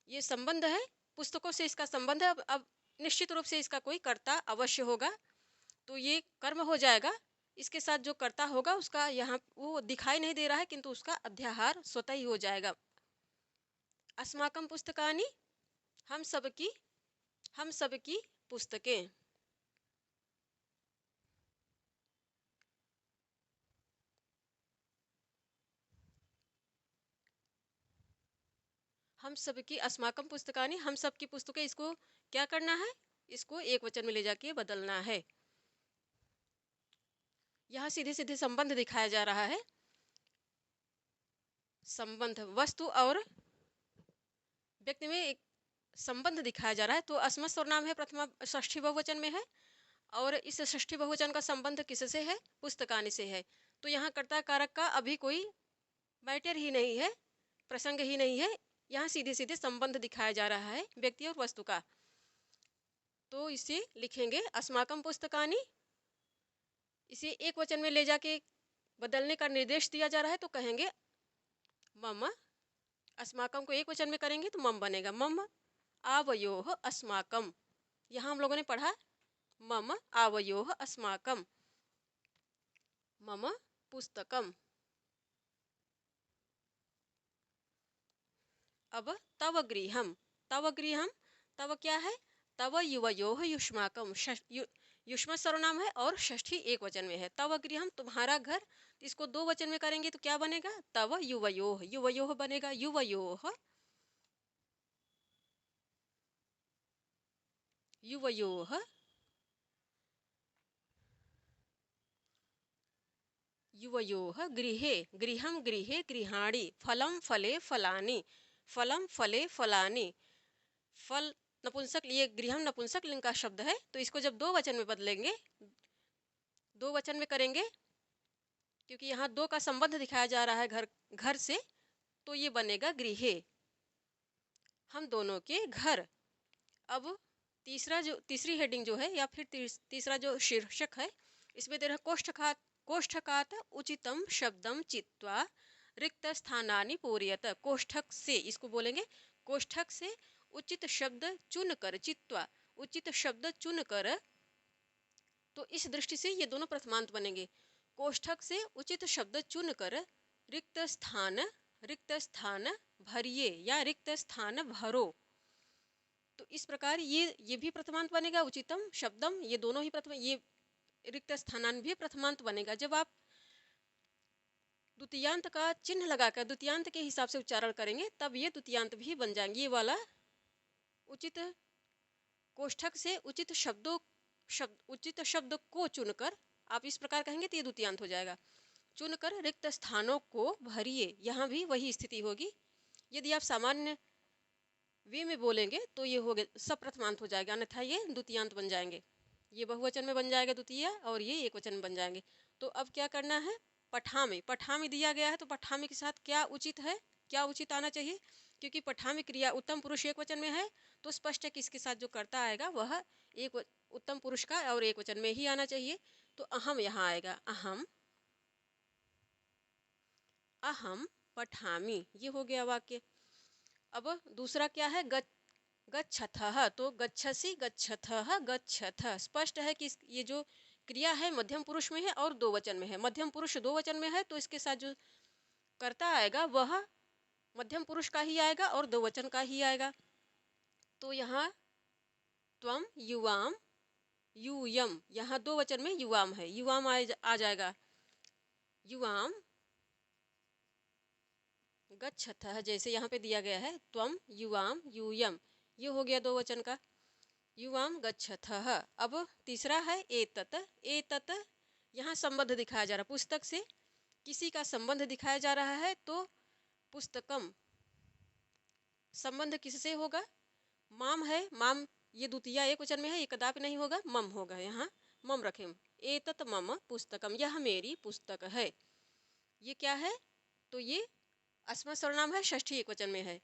ये संबंध है, पुस्तकों से इसका संबंध है। अब निश्चित रूप से इसका कोई कर्ता अवश्य होगा, तो ये कर्म हो जाएगा। इसके साथ जो कर्ता होगा उसका यहाँ वो दिखाई नहीं दे रहा है, किंतु उसका अध्याहार स्वतः ही हो जाएगा। अस्माकं पुस्तकानि, हम सबकी पुस्तकें। हम सबकी अस्माकं पुस्तकानि, हम सबकी पुस्तकें, इसको क्या करना है, इसको एक वचन में ले जाके बदलना है। यहाँ सीधे सीधे संबंध दिखाया जा रहा है, संबंध वस्तु और व्यक्ति में एक संबंध दिखाया जा रहा है। तो अस्मत् सर्वनाम है, प्रथमा षष्ठी बहुवचन में है, और इस षष्ठी बहुवचन का संबंध किससे है, पुस्तकानि से है। तो यहाँ कर्ता कारक का अभी कोई मैटर ही नहीं है, प्रसंग ही नहीं है, यहाँ सीधे सीधे संबंध दिखाया जा रहा है व्यक्ति और वस्तु का। तो इसे लिखेंगे अस्माकं पुस्तकानि, इसे एक वचन में ले जाके बदलने का निर्देश दिया जा रहा है, तो कहेंगे मम। अस्माकं को एक वचन में करेंगे तो मम बनेगा, मम आवयोः अस्माकं। यहाँ हम लोगों ने पढ़ा मम आवयोः अस्माकं, मम पुस्तकम। अब तव गृहम, तव गृहम, तव क्या है, तव युवयोः युष्माकम, युष्म सर्वनाम है और षष्ठी एक वचन में है। तव गृहम, तुम्हारा घर, इसको दो वचन में करेंगे तो क्या बनेगा, तव युवयोः, युवयोः बनेगा, युवयोः, युवयोः, युवयोः गृहे, गृहं गृहे गृहाणि, फलं फले फलानि, फलं फले फलानि। फल नपुंसक, ये गृहम नपुंसक लिंग का शब्द है, तो इसको जब दो वचन में बदलेंगे, दो वचन में करेंगे, क्योंकि यहाँ दो का संबंध दिखाया जा रहा है घर घर से, तो ये बनेगा गृहे, हम दोनों के घर। अब तीसरी हेडिंग जो है, या फिर तीसरा जो शीर्षक है, इसमें दे रहा कोष्ठकात, कोष्ठकात उचितम शब्दम चित्वा रिक्त स्थानानि पूरयत। कोष्ठक से, इसको बोलेंगे कोष्ठक से उचित शब्द चुनकर, चित्वा उचित शब्द चुनकर, तो इस दृष्टि से ये दोनों प्रथमांत बनेंगे। कोष्ठक से उचित शब्द चुनकर रिक्त स्थान भरिए या रिक्त स्थान भरो। तो इस प्रकार ये भी प्रथमांत बनेगा, उचितम शब्दम, ये दोनों ही प्रथम, ये रिक्त स्थानान भी प्रथमांत बनेगा। जब आप द्वितीयांत का चिन्ह लगाकर द्वितीयांत के हिसाब से उच्चारण करेंगे, तब ये द्वितीयांत भी बन जाएंगे। ये वाला उचित कोष्ठक से उचित उचित शब्द को चुनकर आप इस प्रकार कहेंगे तो ये द्वितीयांत हो जाएगा। चुनकर रिक्त स्थानों को भरिए, यहाँ भी वही स्थिति होगी। यदि आप सामान्य वे में बोलेंगे तो ये हो गया, सब प्रथमांत हो जाएगा, अन्यथा ये द्वितीयांत बन जाएंगे। ये बहुवचन में बन जाएगा द्वितीय, और ये एक वचन में बन जाएंगे। तो अब क्या करना है, पठामी, पठामी दिया गया है, तो पठामी के साथ क्या उचित है, क्या उचित आना चाहिए, क्योंकि पठामी क्रिया उत्तम पुरुष एक वचन में है, तो स्पष्ट है कि इसके साथ जो कर्ता आएगा वह एक उत्तम पुरुष का और एक वचन में ही आना चाहिए। तो अहम यहाँ आएगा, अहम, अहम पठामी, ये हो गया वाक्य। अब दूसरा क्या है, गच्छथः, तो गच्छसि गच्छथः गच्छथ। स्पष्ट है कि ये जो क्रिया है मध्यम पुरुष में है और दो वचन में है। मध्यम पुरुष दो वचन में है, तो इसके साथ जो कर्ता आएगा वह मध्यम पुरुष का ही आएगा और दो वचन का ही आएगा। तो यहाँ त्वम युवाम यूयम, यहाँ दो वचन में युवाम है, युवाम आ जाएगा। युवाम गच्छथः, जैसे यहाँ पे दिया गया है त्वम युवाम यूयम, ये हो गया दो वचन का। युवाम गच्छथः। अब तीसरा है एतत। एतत यहाँ संबंध दिखाया जा रहा है, पुस्तक से किसी का संबंध दिखाया जा रहा है, तो पुस्तकम संबंध किससे होगा? माम है, माम ये द्वितीय एक वचन में है, ये कदापि नहीं होगा, मम होगा, यहाँ मम रखें। एतत मम पुस्तकम, यह मेरी पुस्तक है। ये क्या है? तो ये अस्मत् सर्वनाम है, षष्ठी एक वचन में है।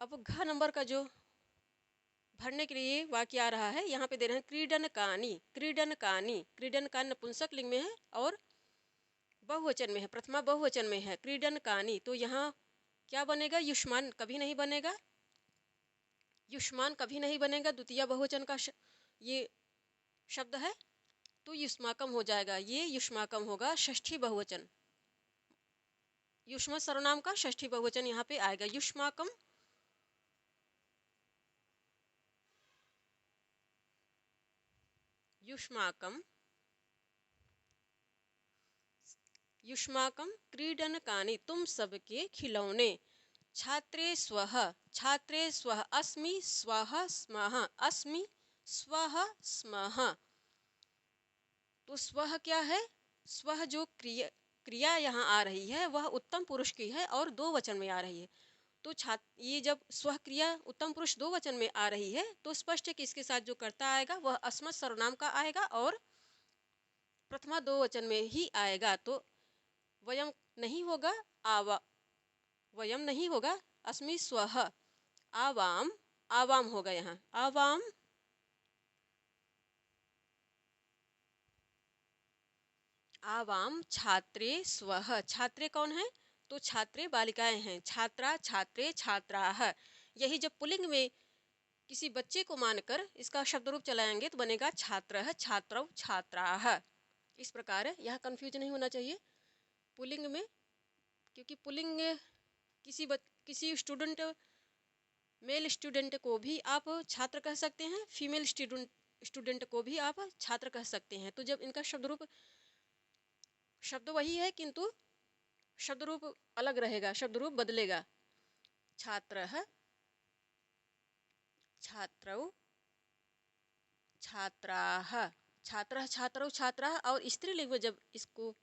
अब घ नंबर का जो भरने के लिए वाक्य आ रहा है, यहाँ पे दे रहे हैं क्रीडन कानी। क्रीडन कानी, क्रीडन कान नपुंसक लिंग में है और बहुवचन में है, प्रथमा बहुवचन में है, क्रीडन कानी। तो यहाँ क्या बनेगा? युष्मान कभी नहीं बनेगा, युष्मान कभी नहीं बनेगा, द्वितीय बहुवचन का ये शब्द है, तो युष्माकम हो जाएगा। ये युष्माकम होगा, षष्ठी बहुवचन, युष्म सर्वनाम का षष्ठी बहुवचन यहाँ पे आएगा, युष्माकम। युष्माकम युष्माकम क्रीडनकानि, तुम सबके खिलौने। छात्रे स्वः, छात्रे स्वः, अस्मि स्वः स्मः, अस्मि स्वः स्मः। तो स्वः क्या है? स्वः जो क्रिया क्रिया यहाँ आ रही है वह उत्तम पुरुष की है और दो वचन में आ रही है। तो ये जब स्वः क्रिया उत्तम पुरुष दो वचन में आ रही है तो स्पष्ट है कि इसके साथ जो कर्ता आएगा वह अस्मत् सर्वनाम का आएगा और प्रथमा दो वचन में ही आएगा। तो वयम नहीं होगा, आवा, वयम नहीं होगा, अस्मि स्वः, आवाम, आवाम होगा यहाँ, आवाम। आवाम छात्रे स्वः, छात्रे कौन है? तो छात्रे बालिकाएं हैं, छात्रा छात्रे छात्राः। यही जब पुल्लिंग में किसी बच्चे को मानकर इसका शब्द रूप चलाएंगे तो बनेगा छात्रः छात्रौ छात्राः। इस प्रकार यह कंफ्यूज नहीं होना चाहिए पुल्लिंग में, क्योंकि पुल्लिंग किसी स्टूडेंट, मेल स्टूडेंट को भी आप छात्र कह सकते हैं, फीमेल स्टूडेंट को भी आप छात्र कह सकते हैं। तो जब इनका शब्द रूप, शब्द वही है किंतु शब्द रूप अलग रहेगा, शब्द रूप बदलेगा। छात्रः छात्रौ छात्राः, छात्रः छात्रौ छात्राः, और स्त्रीलिंग में जब इसको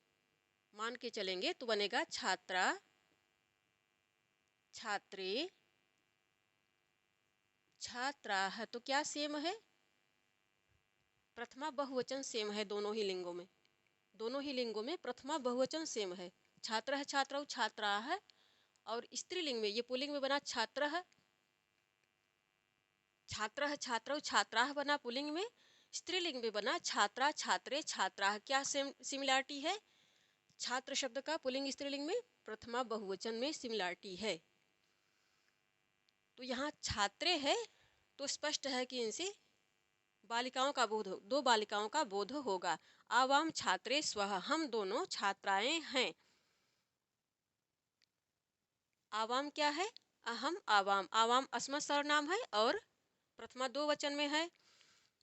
मान के चलेंगे तो बनेगा छात्रा छात्रे छात्राः। तो क्या सेम है? प्रथमा बहुवचन सेम है दोनों ही लिंगों में, दोनों ही लिंगों में प्रथमा बहुवचन सेम है। छात्रः छात्रौ छात्राः, और स्त्रीलिंग में ये पुल्लिंग में बना छात्रः, छात्रः छात्रौ छात्राः बना पुल्लिंग में, स्त्रीलिंग में बना छात्रा छात्रे छात्राः। क्या सेम सिमिलरिटी है? छात्र शब्द का पुल्लिंग स्त्रीलिंग में प्रथमा बहुवचन में सिमिलरिटी है। तो यहाँ छात्रे है तो स्पष्ट है कि इनसे बालिकाओं का बोध, दो बालिकाओं का बोध होगा। आवाम छात्रे स्वः, हम दोनों छात्राएं हैं। आवाम क्या है? अहम आवाम, आवाम अस्मत् सर्वनाम है और प्रथमा दो वचन में है,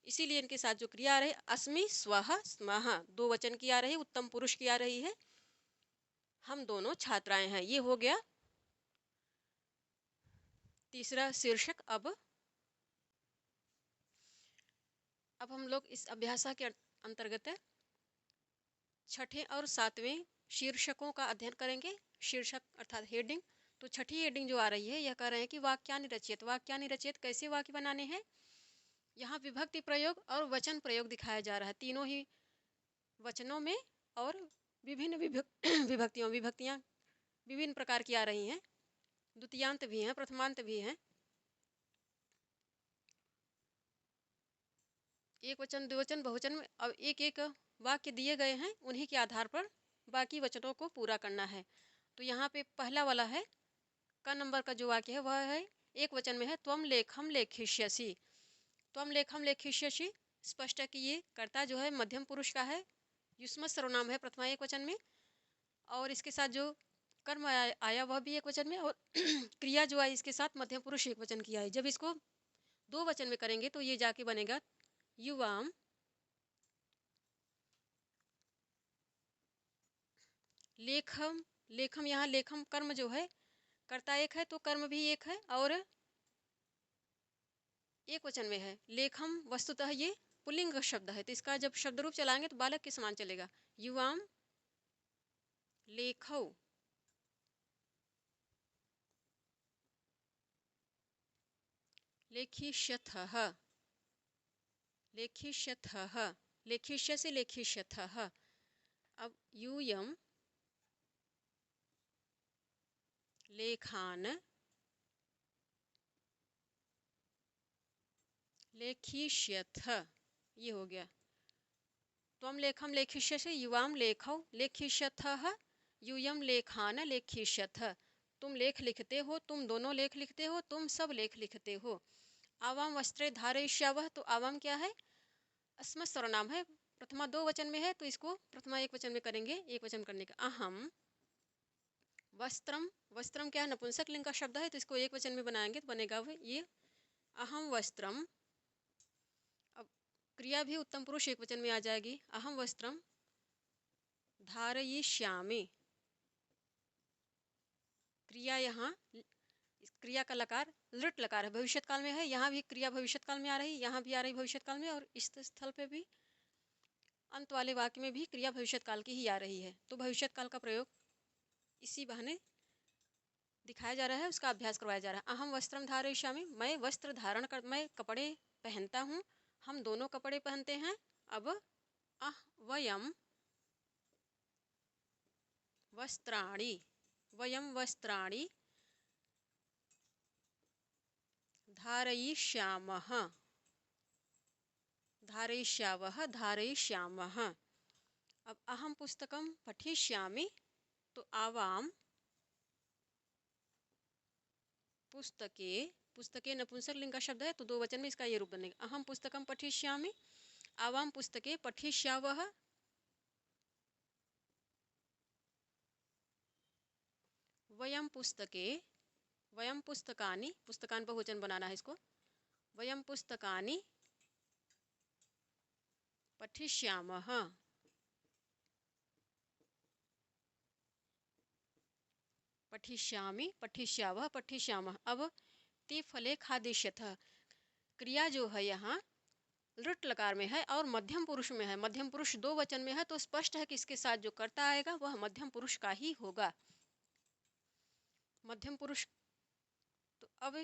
इसीलिए इनके साथ जो क्रिया आ रही है अस्मि स्वः स्मः, दो वचन की आ रही है, उत्तम पुरुष की आ रही है। हम दोनों छात्राएं हैं, ये हो गया तीसरा शीर्षक। अब हम लोग इस अभ्यास के अंतर्गत छठे और सातवें शीर्षकों का अध्ययन करेंगे। शीर्षक अर्थात हेडिंग। तो छठी हेडिंग जो आ रही है यह कह रहे हैं कि वाक्यानि रचयित, वाक्यानि रचयित कैसे वाक्य बनाने हैं। यहाँ विभक्ति प्रयोग और वचन प्रयोग दिखाया जा रहा है, तीनों ही वचनों में, और विभिन्न विभक्तियाँ विभिन्न प्रकार की आ रही हैं, द्वितीयांत भी हैं, प्रथमांत भी हैं, एक वचन द्विवचन बहुवचन में। अब एक एक वाक्य दिए गए हैं, उन्हीं के आधार पर बाकी वचनों को पूरा करना है। तो यहाँ पे पहला वाला है, का नंबर का जो वाक्य है वह है एक वचन में है, त्वम लेखम लेखिष्यसि। त्वम लेखम लेखिष्यसि, स्पष्ट है कि ये कर्ता जो है मध्यम पुरुष का है, युष्मत् सर्वनाम है प्रथमा एक वचन में, और इसके साथ जो कर्म आया वह भी एक वचन में, और क्रिया जो आई इसके साथ मध्यम पुरुष एक वचन की आई। जब इसको दो वचन में करेंगे तो ये जाके बनेगा युवाम लेखम, लेखम यहाँ लेखम कर्म जो है, कर्ता एक है तो कर्म भी एक है और एक वचन में है। लेखम वस्तुतः ये पुल्लिंग का शब्द है, तो इसका जब शब्द रूप चलाएंगे तो बालक के समान चलेगा। युवाम लेखौ, लेखिष्यथः, लेखिष्यथः, लेखिष्यसि लेखिष्यथः। अब यूयम लेखान लेखिष्यथ, ये हो गया। त्वम लेखम लेखिष्यसि युवाम लेखौ लेखिष्यथः यूयम लेखान लेखिष्यथ। तुम लेख लिखते हो, तुम दोनों लेख लिखते हो, तुम सब लेख लिखते हो। आवाम वस्त्रे धारयिष्यावः, तो आवाम क्या है? अस्मत् सर्वनाम है, प्रथमा दो वचन में है तो इसको प्रथमा एक वचन में करेंगे, एक वचन करने का। अहम वस्त्रम, वस्त्रम क्या है? नपुंसक लिंग का शब्द है तो इसको एक वचन में बनाएंगे तो बनेगा वो ये अहम वस्त्रम। अब क्रिया भी उत्तम पुरुष एक वचन में आ जाएगी। अहम वस्त्रम धारयिष्यामि, क्रिया यहाँ क्रिया का लकार लृट लकार है, भविष्यत काल में है। यहाँ भी क्रिया भविष्यत काल में आ रही, यहाँ भी आ रही भविष्यत काल में, और इस स्थल पे भी अंत वाले वाक्य में भी क्रिया भविष्यत काल की ही आ रही है। तो भविष्यत काल का प्रयोग इसी बहाने दिखाया जा रहा है, उसका अभ्यास करवाया जा रहा है। अहम वस्त्रम धारयिष्यामि, मैं वस्त्र धारण कर, मैं कपड़े पहनता हूँ, हम दोनों कपड़े पहनते हैं। अब वयम वस्त्राणि, वयम वस्त्राणि धारयिष्यामः, धारयिष्यावः, धारयिष्यामः। अब अहम पुस्तकम पठिष्यामि, तो आवाम पुस्तके, पुस्तके नपुंसक लिंग का शब्द है तो दो वचन में इसका ये रूप बनेगा। अहम पुस्तकम पठिष्यामि, आवाम पुस्तके पठिष्यावः, वयम पुस्तके, वयम पुस्तकानि, पुस्तकान बहुवचन बनाना है इसको, वयम पुस्तकानि पठिष्यामः, पठिष्यामि, पठिष्यावः, पठिष्यामः। अब ते फले खादिष्यथ, क्रिया जो है यहाँ लृट लकार में है और मध्यम पुरुष में है। मध्यम पुरुष दो वचन में है तो स्पष्ट है कि इसके साथ जो कर्ता आएगा वह मध्यम पुरुष का ही होगा, मध्यम पुरुष। तो अब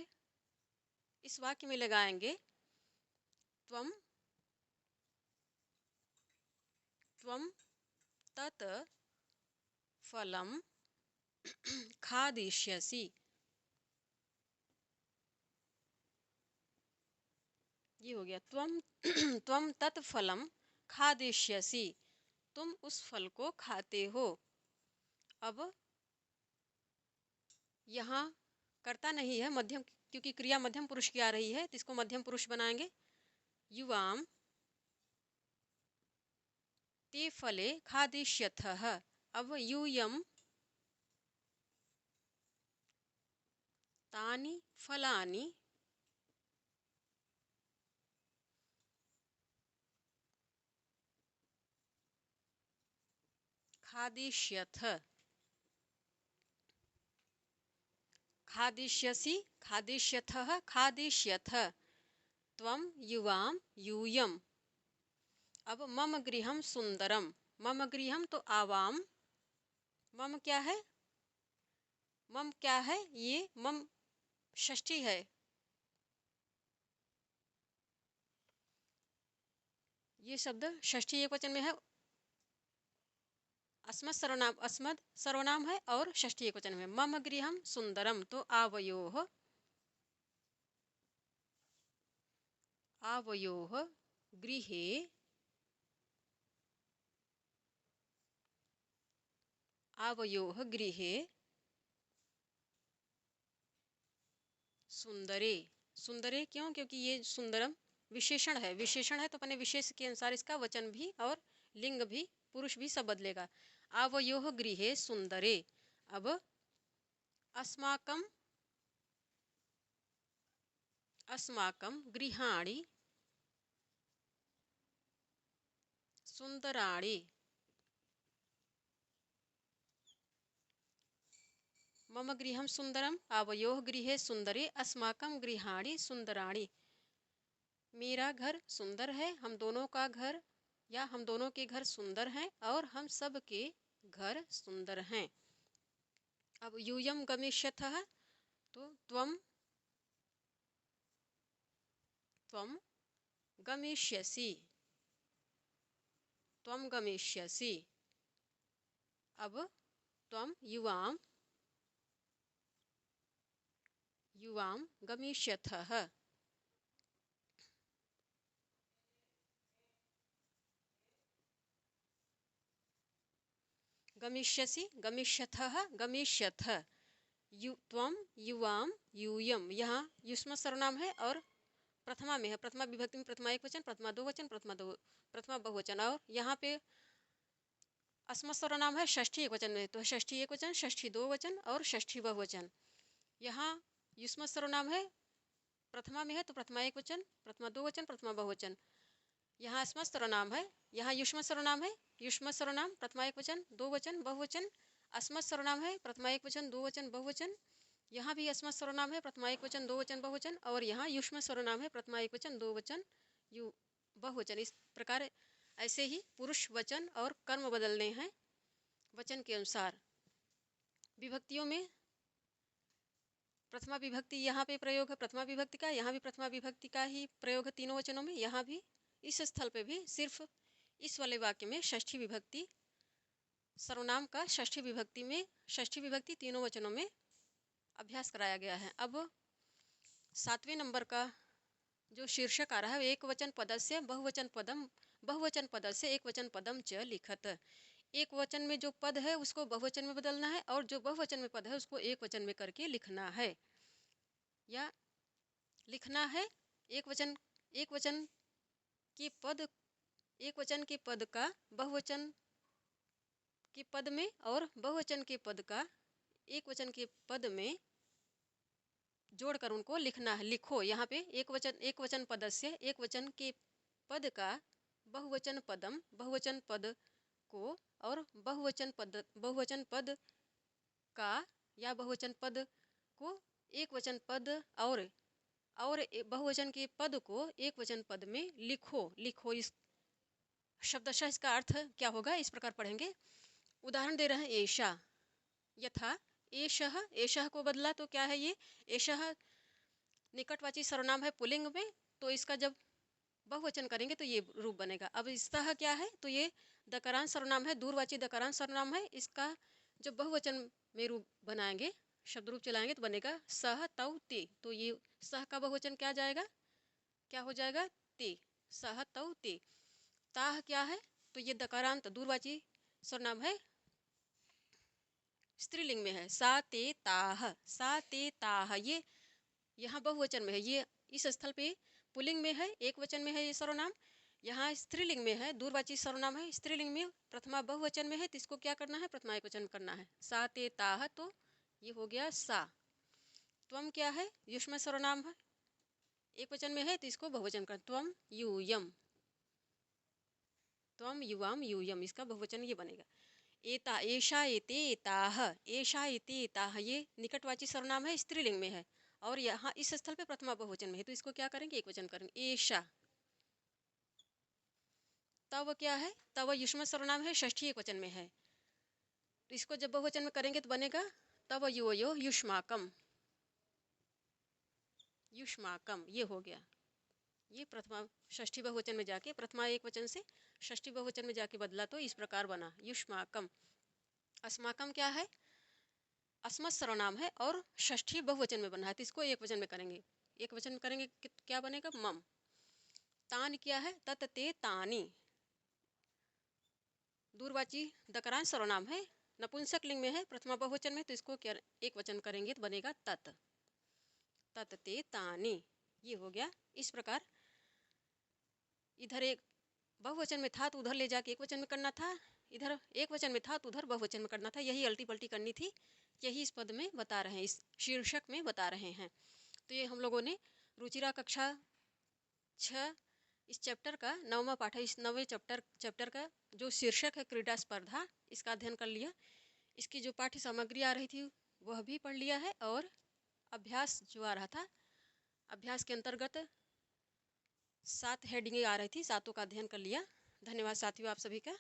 इस वाक्य में लगाएंगे त्वम, त्वम तत् फलम खादिष्यसि, ये हो गया। त्वम त्वम तत् फलम खादिष्यसि, तुम उस फल को खाते हो। अब यहाँ कर्ता नहीं है, मध्यम, क्योंकि क्रिया मध्यम पुरुष की आ रही है तो इसको मध्यम पुरुष बनाएंगे। युवाम ते फले खादिष्यथः, अब यूयम तानि फलानि खादिष्यथ, खादिष्यसि, खादिष्यथः, खादिष्यथ, त्वं युवाम यूयम। अब मम गृहम सुंदरम, मम गृहम तो आवाम, मम क्या है? मम क्या है? ये मम षष्ठी है, ये शब्द षष्ठी एक वचन में है। अस्मत् सर्वनाम, अस्मद सर्वनाम है और षष्ठी एक वचन में। मम गृहम सुंदरम तो आवयोः, आवयोः गृहे आवयोः गृहे सुंदरे, सुंदरे क्यों? क्योंकि ये सुंदरम विशेषण है, विशेषण है तो अपने विशेष के अनुसार इसका वचन भी और लिंग भी पुरुष भी सब बदलेगा। आवयोः गृहे सुंदरे। अब अस्माकम, अस्माकम गृहाणि सुंदराणि, मम गृहं सुंदरम आवयोः गृहे सुंदरी अस्माकं गृहाणि सुंदराणि। मेरा घर सुंदर है, हम दोनों का घर या हम दोनों के घर सुंदर हैं और हम सब के घर सुंदर हैं। अब यूयम गमिष्यथः, तो त्वम त्वम गमिष्यसि, त्वम गमिष्यसि। अब त्वम युवाम युवाम गमिष्यथः, गमिष्यसि गमिष्यथः गमिष्यथ। त्वम युवाम यूयम, यहाँ युष्म सर्वनाम है और प्रथमा में है, प्रथमा विभक्ति में प्रथमा एक वचन, प्रथमा दो वचन, प्रथमा बहुवचन। और यहाँ पे अस्मत् सर्वनाम है षष्ठी एक वचन में, तो षष्ठी एक वचन, षष्ठी दो वचन और षष्ठी बहुवचन। यहाँ युष्म सर्वनाम है प्रथमा में है तो प्रथमा एक वचन, प्रथमा दो वचन, प्रथमा बहुवचन। यहाँ अस्मत् सर्वनाम है, यहाँ युष्म सर्वनाम है, युष्म सर्वनाम प्रथमा एक वचन दो वचन बहुवचन। अस्मत् सर्वनाम है प्रथमा एक वचन दो वचन बहुवचन। यहाँ भी अस्मत् सर्वनाम है प्रथमा एक वचन दो वचन बहुवचन। और यहाँ युष्म सर्वनाम है प्रथमा एक वचन दो वचन बहुवचन। इस प्रकार ऐसे ही पुरुष वचन और कर्म बदलने हैं वचन के अनुसार। विभक्तियों में प्रथमा विभक्ति यहाँ पे प्रयोग है प्रथमा विभक्ति का, यहाँ भी प्रथमा विभक्ति का ही प्रयोग है तीनों वचनों में। यहाँ भी इस स्थल पे भी सिर्फ इस वाले वाक्य में षष्ठी विभक्ति सर्वनाम का षष्ठी विभक्ति में षष्ठी विभक्ति तीनों वचनों में अभ्यास कराया गया है। अब 7वें नंबर का जो शीर्षक आ रहा है, एक वचन पदस्य बहुवचन पदस्य एक वचन पदम च लिखत। एक वचन में जो पद है उसको बहुवचन में बदलना है और जो बहुवचन में पद है उसको एक वचन में करके लिखना है या लिखना है। एक वचन के पद एक वचन के पद का बहुवचन के पद में और बहुवचन के पद का एक वचन के पद में जोड़कर उनको लिखना है। लिखो, यहाँ पे एक वचन पदस्य एक वचन के पद का बहुवचन पदम बहुवचन पद को और बहुवचन पद का या बहुवचन पद को एक वचन पद और बहुवचन के पद को एक वचन पद में लिखो। इस शब्दशः इसका अर्थ क्या होगा इस प्रकार पढ़ेंगे। उदाहरण दे रहे हैं एषा, यथा एषः, एषः को बदला तो क्या है ये, एषः निकटवाची सर्वनाम है पुल्लिंग में, तो इसका जब बहुवचन करेंगे तो ये रूप बनेगा। अब इसका क्या है, तो ये दकारांश सर्वनाम है, दूरवाची दकारांश सर्वनाम है। इसका जब बहुवचन में रूप बनाएंगे, शब्द रूप चलाएंगे तो बनेगा सह तौ ते। तो ये सह का बहुवचन क्या जाएगा, क्या हो जाएगा, ते, सह तौ ते। ताह क्या है, तो ये दकारांत दूरवाची सर्वनाम है, स्त्रीलिंग में है, सा ते ताह। ये यहाँ बहुवचन में है, ये इस स्थल पे पुल्लिंग में है, एक वचन में है ये सर्वनाम। यहाँ स्त्रीलिंग में है, दूरवाची सर्वनाम है, स्त्रीलिंग में प्रथमा बहुवचन में है, तो इसको क्या करना है, प्रथमा एक वचन करना है, सा ते ताह। तो ये हो गया सा। त्वम क्या है, युष्म सर्वनाम है, एक वचन में है, तो इसको बहुवचन कर, त्वम यूयम, त्वम युवाम यूयम, इसका बहुवचन ये बनेगा। एता एषा एते एताः, एषा एते एताः ये निकटवाची सर्वनाम है, स्त्रीलिंग में है और यहाँ इस स्थल पे प्रथमा बहुवचन में है, तो इसको क्या करेंगे, एक वचन करेंगे, एषा। तव क्या है, तव युष्म सर्वनाम है, षष्ठी एक वचन में है, तो इसको जब बहुवचन में करेंगे तो बनेगा तव योयो युष्माकम, युष्माकम। ये हो गया, ये प्रथमा षष्ठी बहुवचन में जाके प्रथमा एक वचन से षष्ठी बहुवचन में जाके बदला तो इस प्रकार बना युष्माकम। अस्माकम क्या है, अस्मत् सर्वनाम है और षष्ठी बहुवचन में बना है, तो इसको एक वचन में करेंगे, एक वचन में करेंगे क्या बनेगा, मम। तान क्या है, तत ते तानी, दूरवाची दकारांश सर्वनाम है, नपुंसक लिंग में है, प्रथमा बहुवचन में, तो इसको क्या एक वचन करेंगे तो बनेगा तत ते तानी। ये हो गया। इस प्रकार इधर एक बहुवचन में था तो उधर ले जाके एक वचन में करना था, इधर एक वचन में था तो उधर बहुवचन में करना था, यही अल्टी पल्टी करनी थी, यही इस पद में बता रहे हैं, इस शीर्षक में बता रहे हैं। तो ये हम लोगों ने रुचिरा कक्षा 6 इस चैप्टर का 9वां पाठ है, इस 9वें चैप्टर का जो शीर्षक है क्रीड़ा स्पर्धा, इसका अध्ययन कर लिया। इसकी जो पाठ्य सामग्री आ रही थी वह भी पढ़ लिया है, और अभ्यास जो आ रहा था, अभ्यास के अंतर्गत 7 हेडिंगें आ रही थी, सातों का अध्ययन कर लिया। धन्यवाद साथियों आप सभी का।